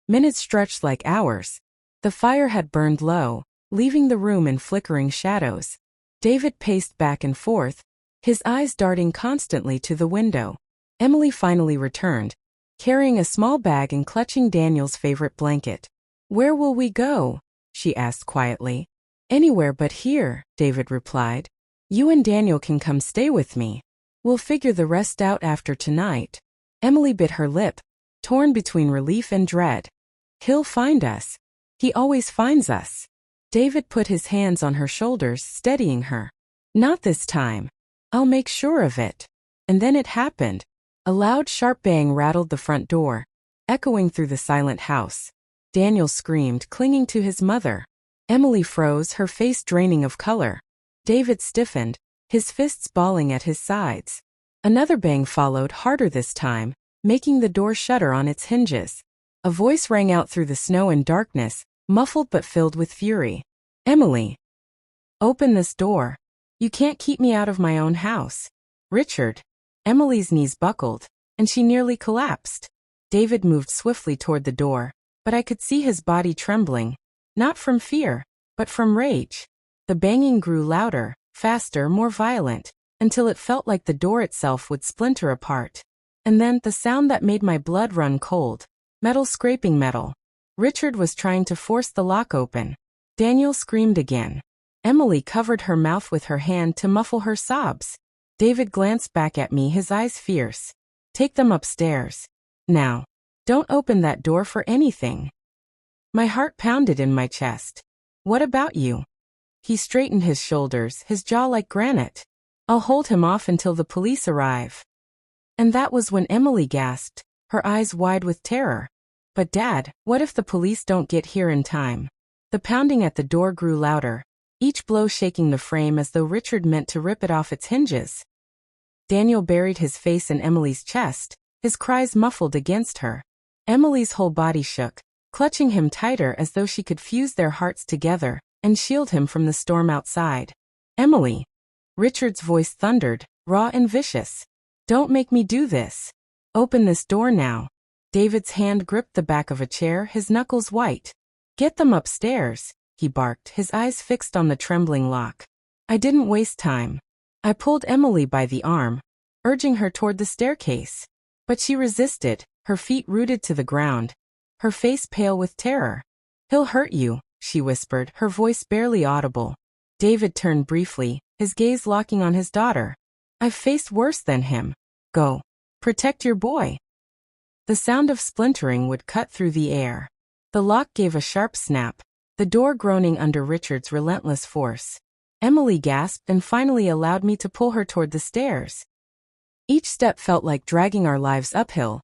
Minutes stretched like hours. The fire had burned low, leaving the room in flickering shadows. David paced back and forth, his eyes darting constantly to the window. Emily finally returned, carrying a small bag and clutching Daniel's favorite blanket. "Where will we go?" she asked quietly. "Anywhere but here," David replied. "You and Daniel can come stay with me. We'll figure the rest out after tonight." Emily bit her lip, torn between relief and dread. "He'll find us. He always finds us." David put his hands on her shoulders, steadying her. "Not this time. I'll make sure of it." And then it happened. A loud, sharp bang rattled the front door, echoing through the silent house. Daniel screamed, clinging to his mother. Emily froze, her face draining of color. David stiffened, his fists balling at his sides. Another bang followed, harder this time, making the door shudder on its hinges. A voice rang out through the snow and darkness, muffled but filled with fury. "Emily! Open this door. You can't keep me out of my own house." "Richard!" Emily's knees buckled, and she nearly collapsed. David moved swiftly toward the door, but I could see his body trembling, not from fear, but from rage. The banging grew louder, faster, more violent, until it felt like the door itself would splinter apart. And then, the sound that made my blood run cold. Metal scraping metal. Richard was trying to force the lock open. Daniel screamed again. Emily covered her mouth with her hand to muffle her sobs. David glanced back at me, his eyes fierce. "Take them upstairs. Now. Don't open that door for anything." My heart pounded in my chest. "What about you?" He straightened his shoulders, his jaw like granite. "I'll hold him off until the police arrive." And that was when Emily gasped, her eyes wide with terror. "But Dad, what if the police don't get here in time?" The pounding at the door grew louder, each blow shaking the frame as though Richard meant to rip it off its hinges. Daniel buried his face in Emily's chest, his cries muffled against her. Emily's whole body shook, clutching him tighter as though she could fuse their hearts together and shield him from the storm outside. "Emily!" Richard's voice thundered, raw and vicious. "Don't make me do this. Open this door now." David's hand gripped the back of a chair, his knuckles white. "Get them upstairs," he barked, his eyes fixed on the trembling lock. I didn't waste time. I pulled Emily by the arm, urging her toward the staircase. But she resisted, her feet rooted to the ground, her face pale with terror. "He'll hurt you," she whispered, her voice barely audible. David turned briefly, his gaze locking on his daughter. "I've faced worse than him. Go. Protect your boy." The sound of splintering would cut through the air. The lock gave a sharp snap, the door groaning under Richard's relentless force. Emily gasped and finally allowed me to pull her toward the stairs. Each step felt like dragging our lives uphill,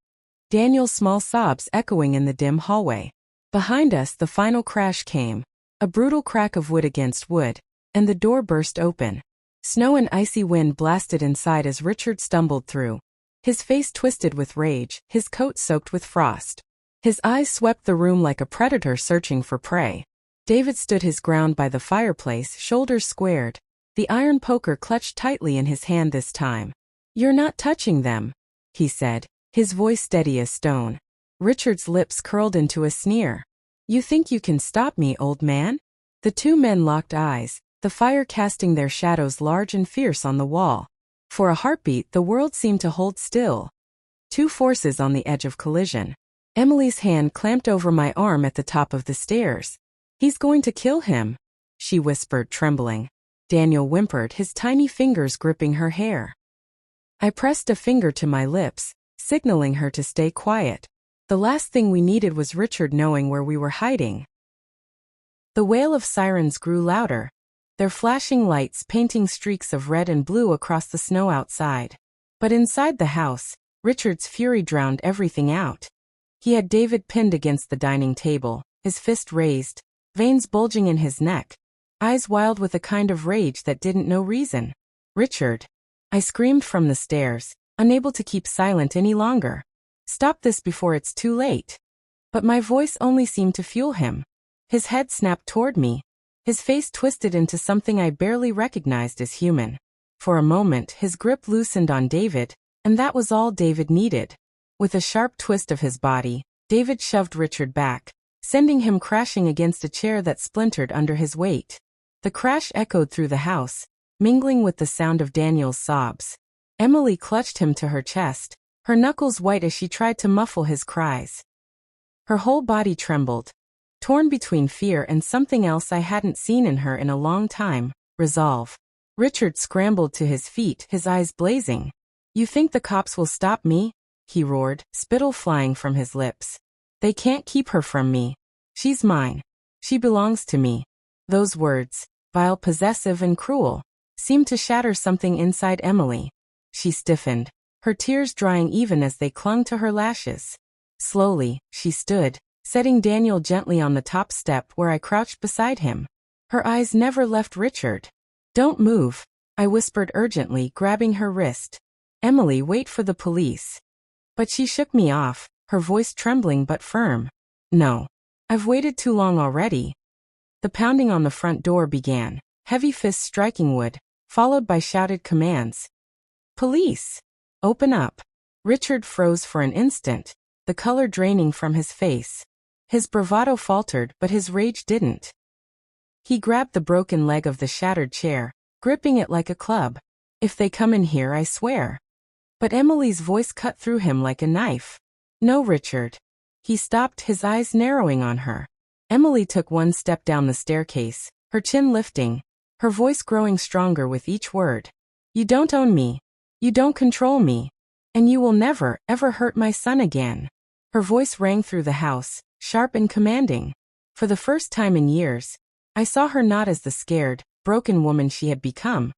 Daniel's small sobs echoing in the dim hallway. Behind us, the final crash came, a brutal crack of wood against wood, and the door burst open. Snow and icy wind blasted inside as Richard stumbled through, his face twisted with rage, his coat soaked with frost. His eyes swept the room like a predator searching for prey. David stood his ground by the fireplace, shoulders squared, the iron poker clutched tightly in his hand this time. "You're not touching them," he said, his voice steady as stone. Richard's lips curled into a sneer. "You think you can stop me, old man?" The two men locked eyes, the fire casting their shadows large and fierce on the wall. For a heartbeat, the world seemed to hold still. Two forces on the edge of collision. Emily's hand clamped over my arm at the top of the stairs. "He's going to kill him," she whispered, trembling. Daniel whimpered, his tiny fingers gripping her hair. I pressed a finger to my lips, signaling her to stay quiet. The last thing we needed was Richard knowing where we were hiding. The wail of sirens grew louder, their flashing lights painting streaks of red and blue across the snow outside. But inside the house, Richard's fury drowned everything out. He had David pinned against the dining table, his fist raised, veins bulging in his neck, eyes wild with a kind of rage that didn't know reason. "Richard!" I screamed from the stairs, unable to keep silent any longer. Stop this before it's too late. But my voice only seemed to fuel him. His head snapped toward me. His face twisted into something I barely recognized as human. For a moment, his grip loosened on David, and that was all David needed. With a sharp twist of his body, David shoved Richard back, sending him crashing against a chair that splintered under his weight. The crash echoed through the house, mingling with the sound of Daniel's sobs. Emily clutched him to her chest, her knuckles white as she tried to muffle his cries. Her whole body trembled, torn between fear and something else I hadn't seen in her in a long time, resolve. Richard scrambled to his feet, his eyes blazing. "You think the cops will stop me?" he roared, spittle flying from his lips. "They can't keep her from me. She's mine. She belongs to me." Those words, vile, possessive, and cruel, seemed to shatter something inside Emily. She stiffened, her tears drying even as they clung to her lashes. Slowly, she stood, setting Daniel gently on the top step where I crouched beside him. Her eyes never left Richard. "Don't move," I whispered urgently, grabbing her wrist. "Emily, wait for the police." But she shook me off, her voice trembling but firm. "No. I've waited too long already." The pounding on the front door began, heavy fists striking wood, followed by shouted commands. "Police! Open up!" Richard froze for an instant, the color draining from his face. His bravado faltered, but his rage didn't. He grabbed the broken leg of the shattered chair, gripping it like a club. "If they come in here, I swear." But Emily's voice cut through him like a knife. "No, Richard." He stopped, his eyes narrowing on her. Emily took one step down the staircase, her chin lifting, her voice growing stronger with each word. "You don't own me. You don't control me. And you will never, ever hurt my son again." Her voice rang through the house, sharp and commanding. For the first time in years, I saw her not as the scared, broken woman she had become,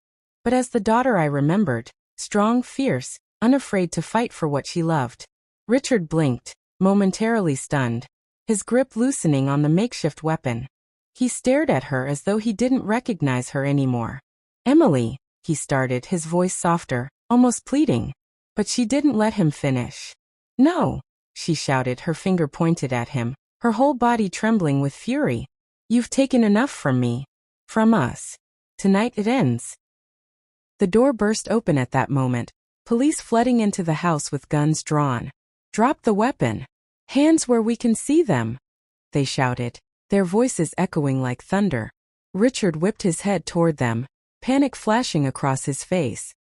but as the daughter I remembered, strong, fierce, unafraid to fight for what she loved. Richard blinked, momentarily stunned, his grip loosening on the makeshift weapon. He stared at her as though he didn't recognize her anymore. "Emily," he started, his voice softer, almost pleading. But she didn't let him finish. "No," she shouted, her finger pointed at him, her whole body trembling with fury. "You've taken enough from me. From us. Tonight it ends." The door burst open at that moment, police flooding into the house with guns drawn. "Drop the weapon. Hands where we can see them," they shouted, their voices echoing like thunder. Richard whipped his head toward them, panic flashing across his face.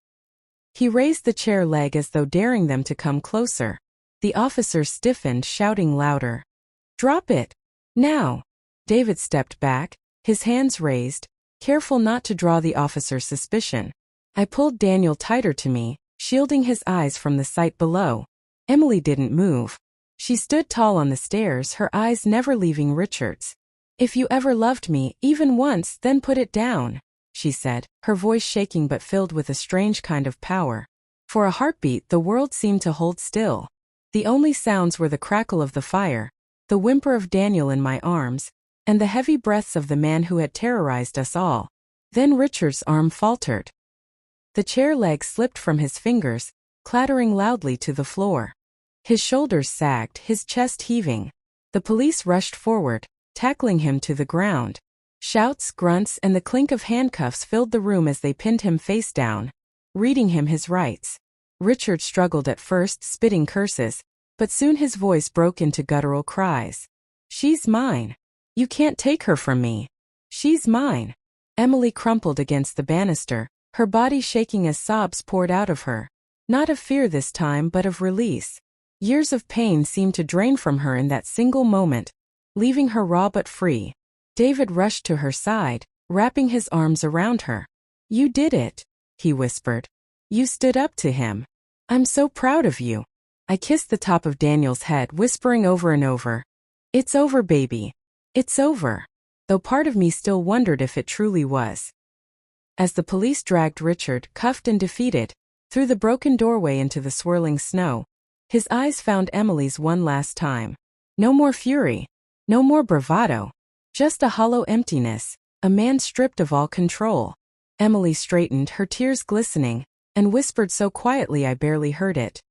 He raised the chair leg as though daring them to come closer. The officers stiffened, shouting louder. "Drop it! Now!" David stepped back, his hands raised, careful not to draw the officer's suspicion. I pulled Daniel tighter to me, shielding his eyes from the sight below. Emily didn't move. She stood tall on the stairs, her eyes never leaving Richard's. "If you ever loved me, even once, then put it down," she said, her voice shaking but filled with a strange kind of power. For a heartbeat, the world seemed to hold still. The only sounds were the crackle of the fire, the whimper of Daniel in my arms, and the heavy breaths of the man who had terrorized us all. Then Richard's arm faltered. The chair leg slipped from his fingers, clattering loudly to the floor. His shoulders sagged, his chest heaving. The police rushed forward, tackling him to the ground. Shouts, grunts, and the clink of handcuffs filled the room as they pinned him face down, reading him his rights. Richard struggled at first, spitting curses, but soon his voice broke into guttural cries. "She's mine. You can't take her from me. She's mine." Emily crumpled against the banister, her body shaking as sobs poured out of her. Not of fear this time, but of release. Years of pain seemed to drain from her in that single moment, leaving her raw but free. David rushed to her side, wrapping his arms around her. "You did it," he whispered. "You stood up to him. I'm so proud of you." I kissed the top of Daniel's head, whispering over and over, "It's over, baby. It's over," though part of me still wondered if it truly was. As the police dragged Richard, cuffed and defeated, through the broken doorway into the swirling snow, his eyes found Emily's one last time. No more fury, no more bravado, just a hollow emptiness, a man stripped of all control. Emily straightened, her tears glistening, and whispered so quietly I barely heard it.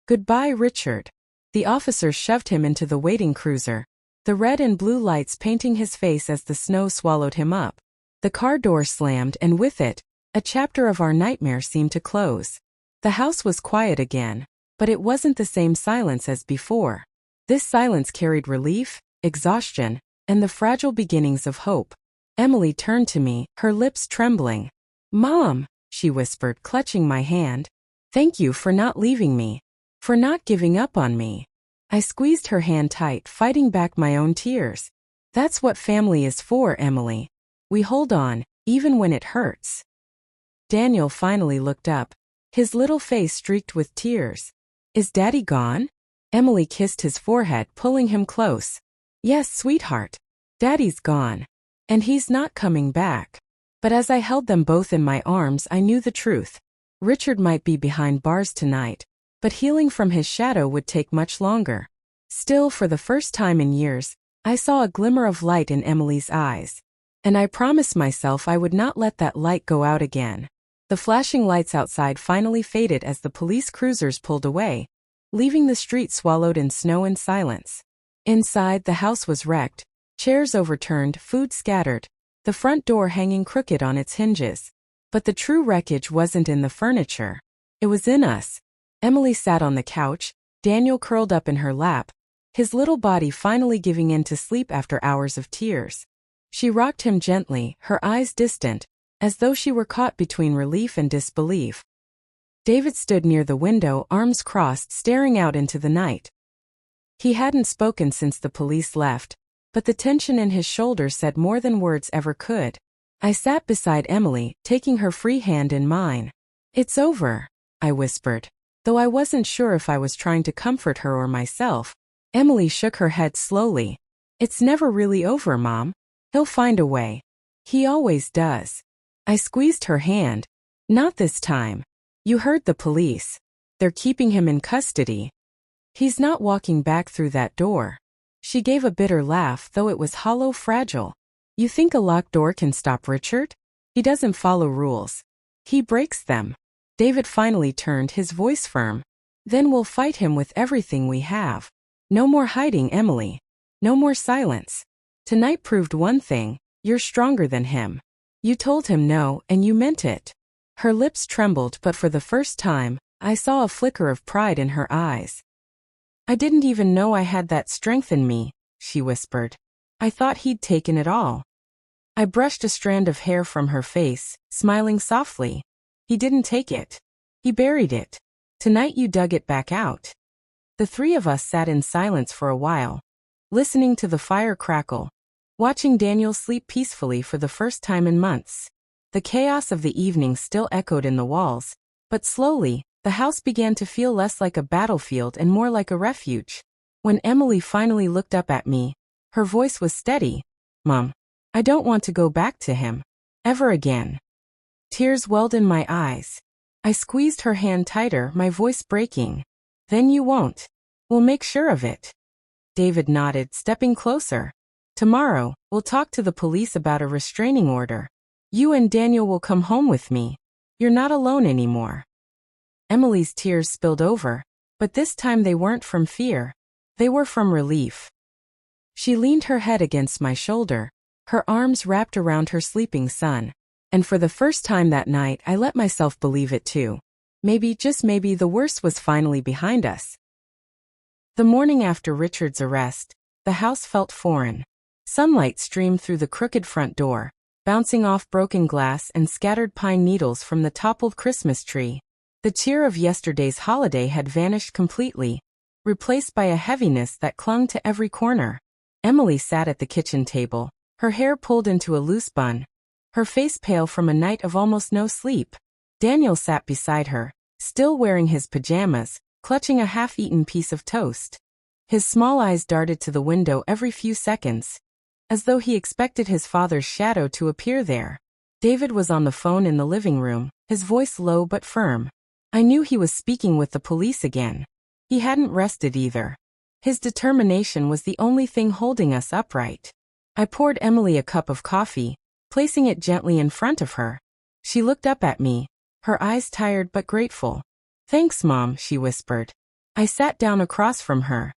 "Goodbye, Richard." The officers shoved him into the waiting cruiser, the red and blue lights painting his face as the snow swallowed him up. The car door slammed, and with it, a chapter of our nightmare seemed to close. The house was quiet again, but it wasn't the same silence as before. This silence carried relief, exhaustion, and the fragile beginnings of hope. Emily turned to me, her lips trembling. "Mom," she whispered, clutching my hand. "Thank you for not leaving me. For not giving up on me." I squeezed her hand tight, fighting back my own tears. "That's what family is for, Emily. We hold on, even when it hurts." Daniel finally looked up, his little face streaked with tears. "Is Daddy gone?" Emily kissed his forehead, pulling him close. "Yes, sweetheart. Daddy's gone. And he's not coming back." But as I held them both in my arms, I knew the truth. Richard might be behind bars tonight, but healing from his shadow would take much longer. Still, for the first time in years, I saw a glimmer of light in Emily's eyes. And I promised myself I would not let that light go out again. The flashing lights outside finally faded as the police cruisers pulled away, leaving the street swallowed in snow and silence. Inside, the house was wrecked, chairs overturned, food scattered, the front door hanging crooked on its hinges. But the true wreckage wasn't in the furniture. It was in us. Emily sat on the couch, Daniel curled up in her lap, his little body finally giving in to sleep after hours of tears. She rocked him gently, her eyes distant, as though she were caught between relief and disbelief. David stood near the window, arms crossed, staring out into the night. He hadn't spoken since the police left, but the tension in his shoulders said more than words ever could. I sat beside Emily, taking her free hand in mine. "It's over," I whispered. Though I wasn't sure if I was trying to comfort her or myself, Emily shook her head slowly. "It's never really over, Mom. He'll find a way. He always does." I squeezed her hand. "Not this time. You heard the police. They're keeping him in custody. He's not walking back through that door." She gave a bitter laugh, though it was hollow, fragile. "You think a locked door can stop Richard? He doesn't follow rules. He breaks them." David finally turned, his voice firm. "Then we'll fight him with everything we have. No more hiding, Emily. No more silence. Tonight proved one thing: you're stronger than him. You told him no, and you meant it." Her lips trembled, but for the first time, I saw a flicker of pride in her eyes. "I didn't even know I had that strength in me," she whispered. "I thought he'd taken it all." I brushed a strand of hair from her face, smiling softly. "He didn't take it. He buried it. Tonight you dug it back out." The three of us sat in silence for a while, listening to the fire crackle, watching Daniel sleep peacefully for the first time in months. The chaos of the evening still echoed in the walls, but slowly, the house began to feel less like a battlefield and more like a refuge. When Emily finally looked up at me, her voice was steady. "Mom, I don't want to go back to him. Ever again." Tears welled in my eyes. I squeezed her hand tighter, my voice breaking. "Then you won't. We'll make sure of it." David nodded, stepping closer. "Tomorrow, we'll talk to the police about a restraining order. You and Daniel will come home with me. You're not alone anymore." Emily's tears spilled over, but this time they weren't from fear. They were from relief. She leaned her head against my shoulder, her arms wrapped around her sleeping son. And for the first time that night, I let myself believe it too. Maybe, just maybe, the worst was finally behind us. The morning after Richard's arrest, the house felt foreign. Sunlight streamed through the crooked front door, bouncing off broken glass and scattered pine needles from the toppled Christmas tree. The cheer of yesterday's holiday had vanished completely, replaced by a heaviness that clung to every corner. Emily sat at the kitchen table, her hair pulled into a loose bun, her face pale from a night of almost no sleep. Daniel sat beside her, still wearing his pajamas, clutching a half-eaten piece of toast. His small eyes darted to the window every few seconds, as though he expected his father's shadow to appear there. David was on the phone in the living room, his voice low but firm. I knew he was speaking with the police again. He hadn't rested either. His determination was the only thing holding us upright. I poured Emily a cup of coffee, placing it gently in front of her. She looked up at me, her eyes tired but grateful. "Thanks, Mom," she whispered. I sat down across from her.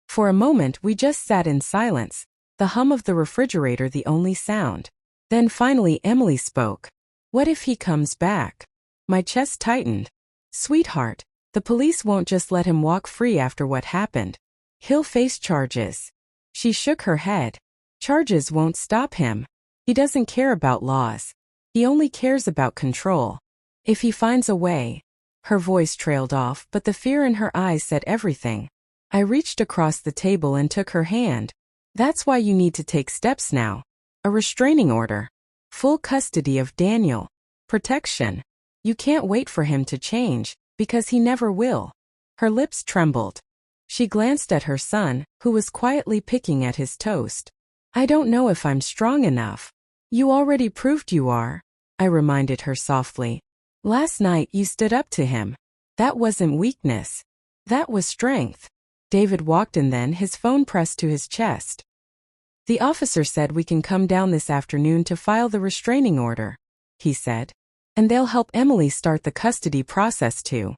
For a moment we just sat in silence, the hum of the refrigerator the only sound. Then finally Emily spoke. "What if he comes back?" My chest tightened. "Sweetheart, the police won't just let him walk free after what happened. He'll face charges." She shook her head. "Charges won't stop him. He doesn't care about laws. He only cares about control. If he finds a way." Her voice trailed off, but the fear in her eyes said everything. I reached across the table and took her hand. "That's why you need to take steps now. A restraining order. Full custody of Daniel. Protection. You can't wait for him to change, because he never will." Her lips trembled. She glanced at her son, who was quietly picking at his toast. "I don't know if I'm strong enough." "You already proved you are," I reminded her softly. "Last night you stood up to him. That wasn't weakness. That was strength." David walked in then, his phone pressed to his chest. "The officer said we can come down this afternoon to file the restraining order," he said. "And they'll help Emily start the custody process too."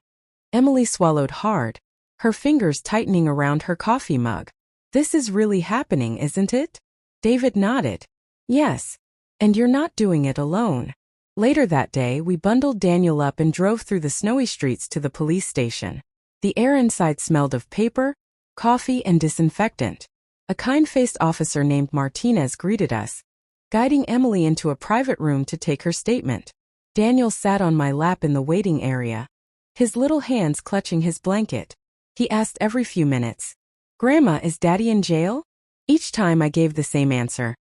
Emily swallowed hard, her fingers tightening around her coffee mug. "This is really happening, isn't it?" David nodded. "Yes. And you're not doing it alone." Later that day we bundled Daniel up and drove through the snowy streets to the police station. The air inside smelled of paper, coffee, and disinfectant. A kind-faced officer named Martinez greeted us, guiding Emily into a private room to take her statement. Daniel sat on my lap in the waiting area, his little hands clutching his blanket. He asked every few minutes, "Grandma, is Daddy in jail?" Each time I gave the same answer.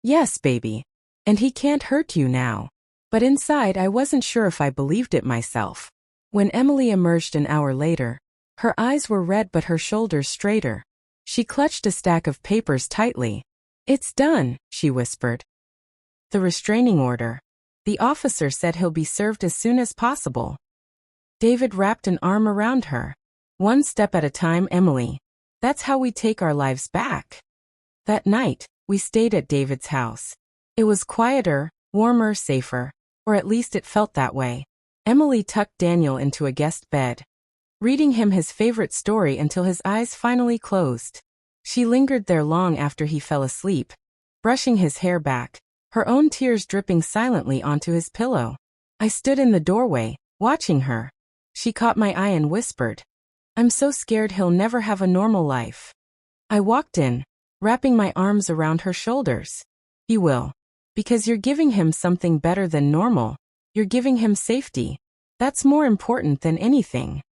"Yes, baby. And he can't hurt you now." But inside I wasn't sure if I believed it myself. When Emily emerged an hour later, her eyes were red but her shoulders straighter. She clutched a stack of papers tightly. "It's done," she whispered. "The restraining order. The officer said he'll be served as soon as possible." David wrapped an arm around her. "One step at a time, Emily. That's how we take our lives back." That night, we stayed at David's house. It was quieter, warmer, safer, or at least it felt that way. Emily tucked Daniel into a guest bed, reading him his favorite story until his eyes finally closed. She lingered there long after he fell asleep, brushing his hair back, her own tears dripping silently onto his pillow. I stood in the doorway, watching her. She caught my eye and whispered, "I'm so scared he'll never have a normal life." I walked in, wrapping my arms around her shoulders. "He will. Because you're giving him something better than normal. You're giving him safety. That's more important than anything."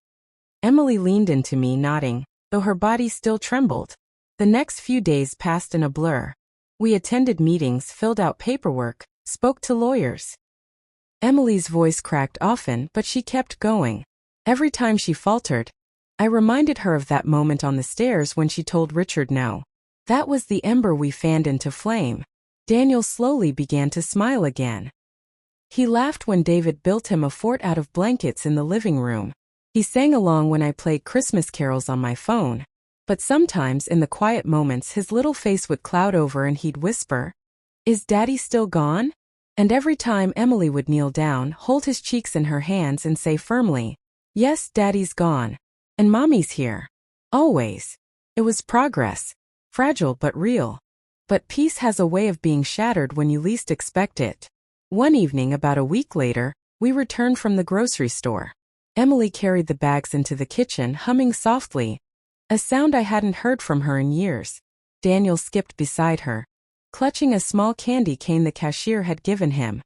Emily leaned into me, nodding, though her body still trembled. The next few days passed in a blur. We attended meetings, filled out paperwork, spoke to lawyers. Emily's voice cracked often, but she kept going. Every time she faltered, I reminded her of that moment on the stairs when she told Richard no. That was the ember we fanned into flame. Daniel slowly began to smile again. He laughed when David built him a fort out of blankets in the living room. He sang along when I played Christmas carols on my phone. But sometimes in the quiet moments his little face would cloud over and he'd whisper, "Is Daddy still gone?" And every time Emily would kneel down, hold his cheeks in her hands and say firmly, "Yes, Daddy's gone. And Mommy's here. Always." It was progress. Fragile but real. But peace has a way of being shattered when you least expect it. One evening about a week later, we returned from the grocery store. Emily carried the bags into the kitchen, humming softly, a sound I hadn't heard from her in years. Daniel skipped beside her, clutching a small candy cane the cashier had given him.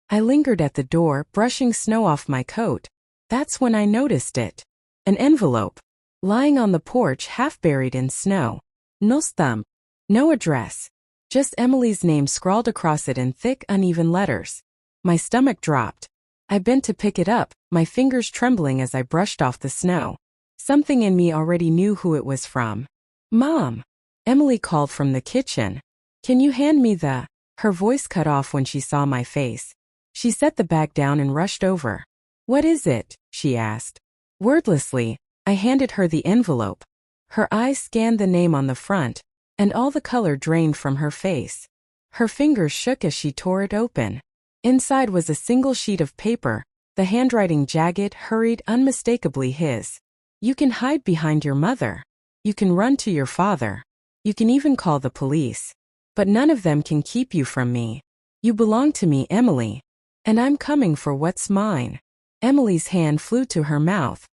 I lingered at the door, brushing snow off my coat. That's when I noticed it. An envelope, lying on the porch half buried in snow. No stamp. No address. Just Emily's name scrawled across it in thick, uneven letters. My stomach dropped. I bent to pick it up, my fingers trembling as I brushed off the snow. Something in me already knew who it was from. "Mom!" Emily called from the kitchen. "Can you hand me the—" Her voice cut off when she saw my face. She set the bag down and rushed over. "What is it?" she asked. Wordlessly, I handed her the envelope. Her eyes scanned the name on the front, and all the color drained from her face. Her fingers shook as she tore it open. Inside was a single sheet of paper, The handwriting jagged, hurried, unmistakably his. You can hide behind your mother. You can run to your father. You can even call the police. But none of them can keep you from me. You belong to me, Emily. And I'm coming for what's mine. Emily's hand flew to her mouth.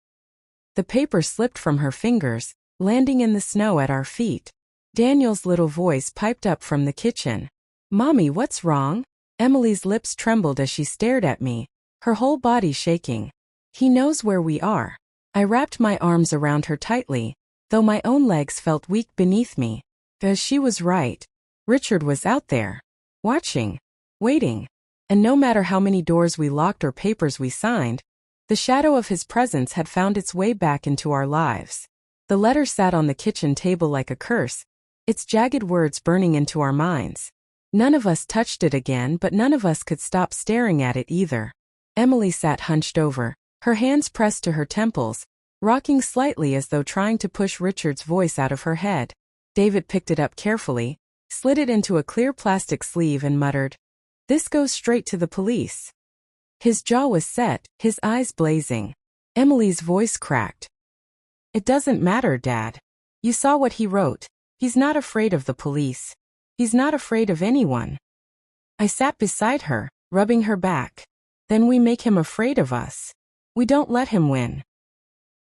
The paper slipped from her fingers, landing in the snow at our feet. Daniel's little voice piped up from the kitchen. Mommy, what's wrong? Emily's lips trembled as she stared at me, her whole body shaking. He knows where we are. I wrapped my arms around her tightly, though my own legs felt weak beneath me. As she was right. Richard was out there. Watching. Waiting. And no matter how many doors we locked or papers we signed, the shadow of his presence had found its way back into our lives. The letter sat on the kitchen table like a curse, its jagged words burning into our minds. None of us touched it again, but none of us could stop staring at it either. Emily sat hunched over, her hands pressed to her temples, rocking slightly as though trying to push Richard's voice out of her head. David picked it up carefully, slid it into a clear plastic sleeve and muttered, "This goes straight to the police." His jaw was set, his eyes blazing. Emily's voice cracked. "It doesn't matter, Dad. You saw what he wrote. He's not afraid of the police. He's not afraid of anyone." I sat beside her, rubbing her back. Then we make him afraid of us. We don't let him win.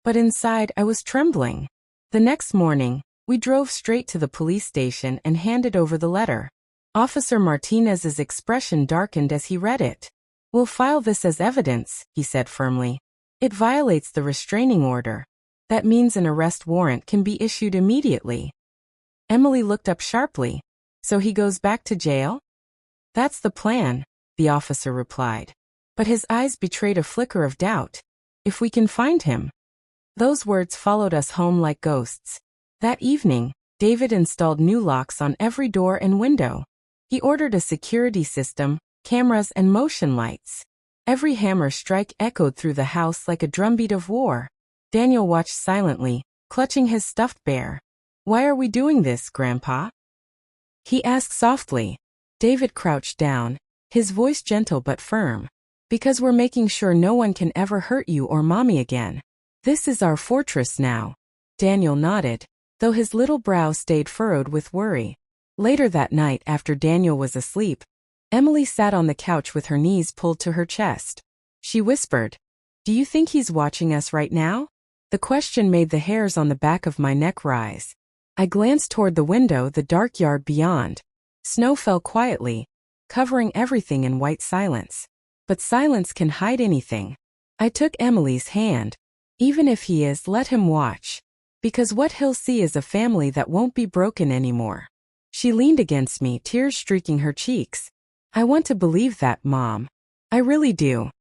But inside, I was trembling. The next morning, we drove straight to the police station and handed over the letter. Officer Martinez's expression darkened as he read it. "We'll file this as evidence," he said firmly. "It violates the restraining order. That means an arrest warrant can be issued immediately." Emily looked up sharply. "So he goes back to jail?" "That's the plan," the officer replied. But his eyes betrayed a flicker of doubt. "If we can find him." Those words followed us home like ghosts. That evening, David installed new locks on every door and window. He ordered a security system, cameras and motion lights. Every hammer strike echoed through the house like a drumbeat of war. Daniel watched silently, clutching his stuffed bear. "Why are we doing this, Grandpa?" he asked softly. David crouched down, his voice gentle but firm. "Because we're making sure no one can ever hurt you or Mommy again. This is our fortress now." Daniel nodded, though his little brow stayed furrowed with worry. Later that night, after Daniel was asleep, Emily sat on the couch with her knees pulled to her chest. She whispered, "Do you think he's watching us right now?" The question made the hairs on the back of my neck rise. I glanced toward the window, the dark yard beyond. Snow fell quietly, covering everything in white silence. But silence can hide anything. I took Emily's hand. "Even if he is, let him watch. Because what he'll see is a family that won't be broken anymore." She leaned against me, tears streaking her cheeks. "I want to believe that, Mom. I really do."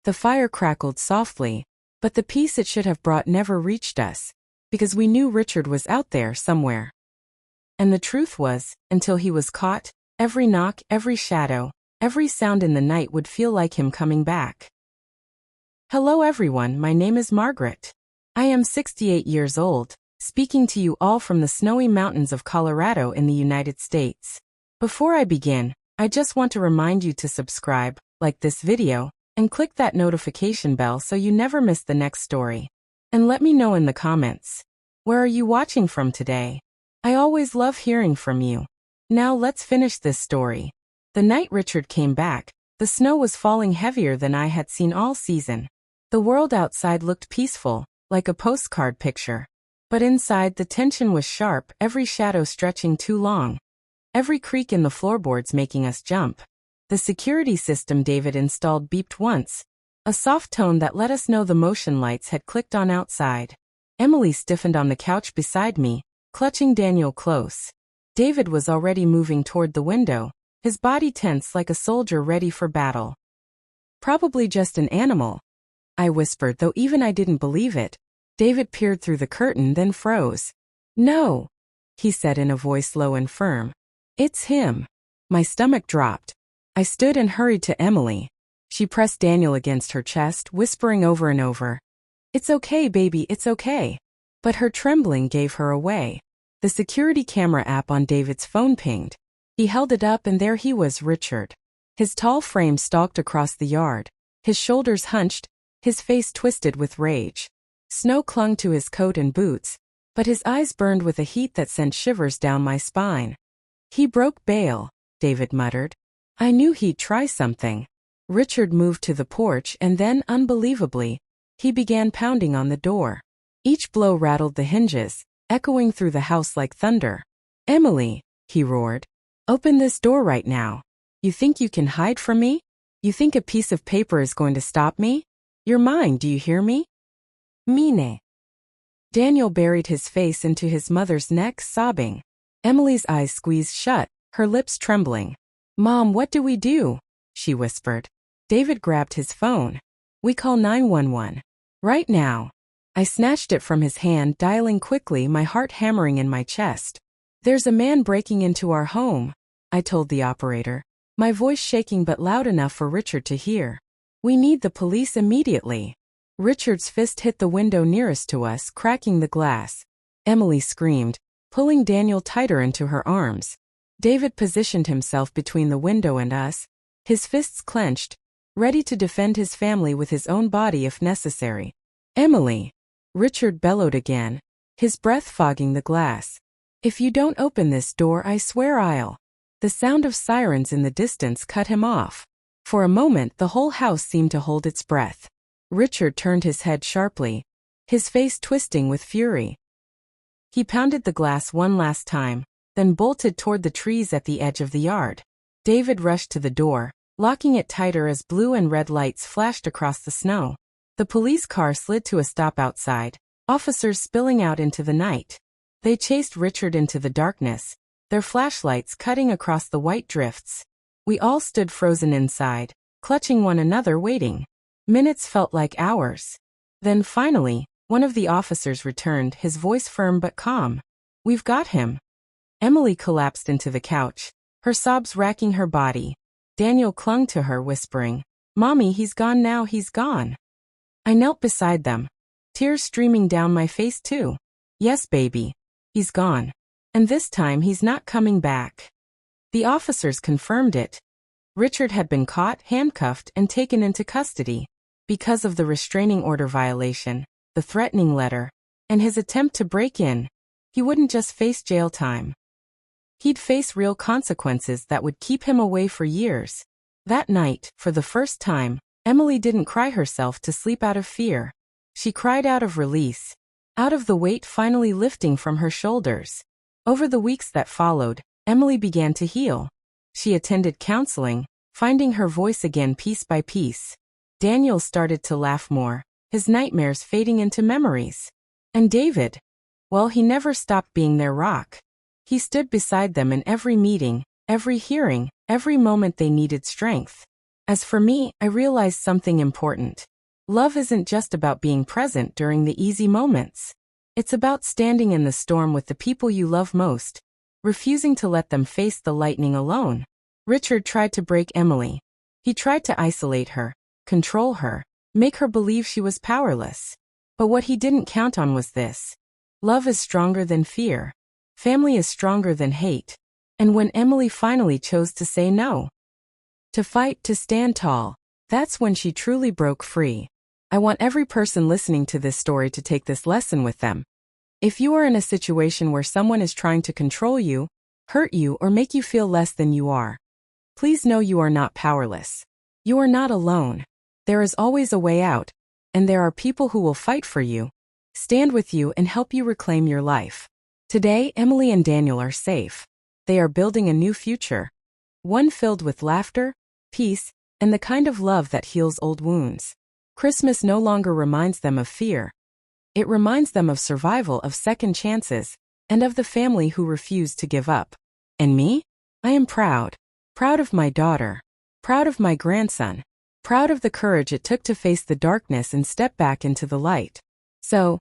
The fire crackled softly, but the peace it should have brought never reached us, because we knew Richard was out there somewhere. And the truth was, until he was caught, every knock, every shadow, every sound in the night would feel like him coming back. Hello everyone, my name is Margaret. I am 68 years old, speaking to you all from the snowy mountains of Colorado in the United States. Before I begin, I just want to remind you to subscribe, like this video, and click that notification bell so you never miss the next story. And let me know in the comments, where are you watching from today? I always love hearing from you. Now let's finish this story. The night Richard came back, the snow was falling heavier than I had seen all season. The world outside looked peaceful, like a postcard picture. But inside the tension was sharp, every shadow stretching too long. Every creak in the floorboards making us jump. The security system David installed beeped once, a soft tone that let us know the motion lights had clicked on outside. Emily stiffened on the couch beside me, clutching Daniel close. David was already moving toward the window, his body tense like a soldier ready for battle. "Probably just an animal," I whispered, though even I didn't believe it. David peered through the curtain, then froze. "No," he said in a voice low and firm. "It's him." My stomach dropped. I stood and hurried to Emily. She pressed Daniel against her chest, whispering over and over, "It's okay, baby, it's okay." But her trembling gave her away. The security camera app on David's phone pinged. He held it up and there he was, Richard. His tall frame stalked across the yard, His shoulders hunched, his face twisted with rage. Snow clung to his coat and boots, but his eyes burned with a heat that sent shivers down my spine. "He broke bail," David muttered. "I knew he'd try something." Richard moved to the porch and then, unbelievably, he began pounding on the door. Each blow rattled the hinges, echoing through the house like thunder. "Emily," he roared, "open this door right now. You think you can hide from me? You think a piece of paper is going to stop me? You're mine, do you hear me?" "Mine." Daniel buried his face into his mother's neck, sobbing. Emily's eyes squeezed shut, her lips trembling. "Mom, what do we do?" she whispered. David grabbed his phone. "We call 911. Right now." I snatched it from his hand, dialing quickly, my heart hammering in my chest. "There's a man breaking into our home," I told the operator, my voice shaking but loud enough for Richard to hear. "We need the police immediately." Richard's fist hit the window nearest to us, cracking the glass. Emily screamed, pulling Daniel tighter into her arms. David positioned himself between the window and us, his fists clenched, ready to defend his family with his own body if necessary. "Emily!" Richard bellowed again, his breath fogging the glass. "If you don't open this door, I swear I'll." The sound of sirens in the distance cut him off. For a moment, the whole house seemed to hold its breath. Richard turned his head sharply, his face twisting with fury. He pounded the glass one last time, then bolted toward the trees at the edge of the yard. David rushed to the door, locking it tighter as blue and red lights flashed across the snow. The police car slid to a stop outside, officers spilling out into the night. They chased Richard into the darkness, their flashlights cutting across the white drifts. We all stood frozen inside, clutching one another, waiting. Minutes felt like hours. Then finally, one of the officers returned, his voice firm but calm. "We've got him." Emily collapsed into the couch, her sobs racking her body. Daniel clung to her, whispering, "Mommy, he's gone now, he's gone." I knelt beside them, tears streaming down my face too. "Yes, baby. He's gone. And this time he's not coming back." The officers confirmed it. Richard had been caught, handcuffed, and taken into custody. Because of the restraining order violation, the threatening letter, and his attempt to break in, he wouldn't just face jail time. He'd face real consequences that would keep him away for years. That night, for the first time, Emily didn't cry herself to sleep out of fear. She cried out of release, out of the weight finally lifting from her shoulders. Over the weeks that followed, Emily began to heal. She attended counseling, finding her voice again piece by piece. Daniel started to laugh more, his nightmares fading into memories. And David, well, he never stopped being their rock. He stood beside them in every meeting, every hearing, every moment they needed strength. As for me, I realized something important. Love isn't just about being present during the easy moments. It's about standing in the storm with the people you love most, refusing to let them face the lightning alone. Richard tried to break Emily. He tried to isolate her, control her, make her believe she was powerless. But what he didn't count on was this. Love is stronger than fear. Family is stronger than hate. And when Emily finally chose to say no, to fight, to stand tall, that's when she truly broke free. I want every person listening to this story to take this lesson with them. If you are in a situation where someone is trying to control you, hurt you, or make you feel less than you are, please know you are not powerless. You are not alone. There is always a way out, and there are people who will fight for you, stand with you, and help you reclaim your life. Today, Emily and Daniel are safe. They are building a new future, one filled with laughter, peace, and the kind of love that heals old wounds. Christmas no longer reminds them of fear. It reminds them of survival, of second chances, and of the family who refused to give up. And me? I am proud. Proud of my daughter. Proud of my grandson. Proud of the courage it took to face the darkness and step back into the light. So,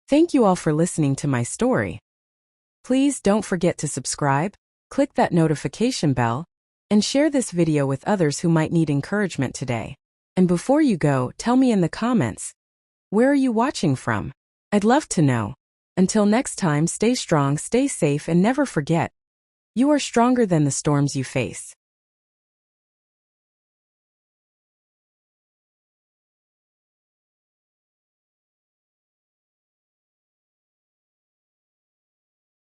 thank you all for listening to my story. Please don't forget to subscribe, click that notification bell, and share this video with others who might need encouragement today. And before you go, tell me in the comments, where are you watching from? I'd love to know. Until next time, stay strong, stay safe, and never forget, you are stronger than the storms you face.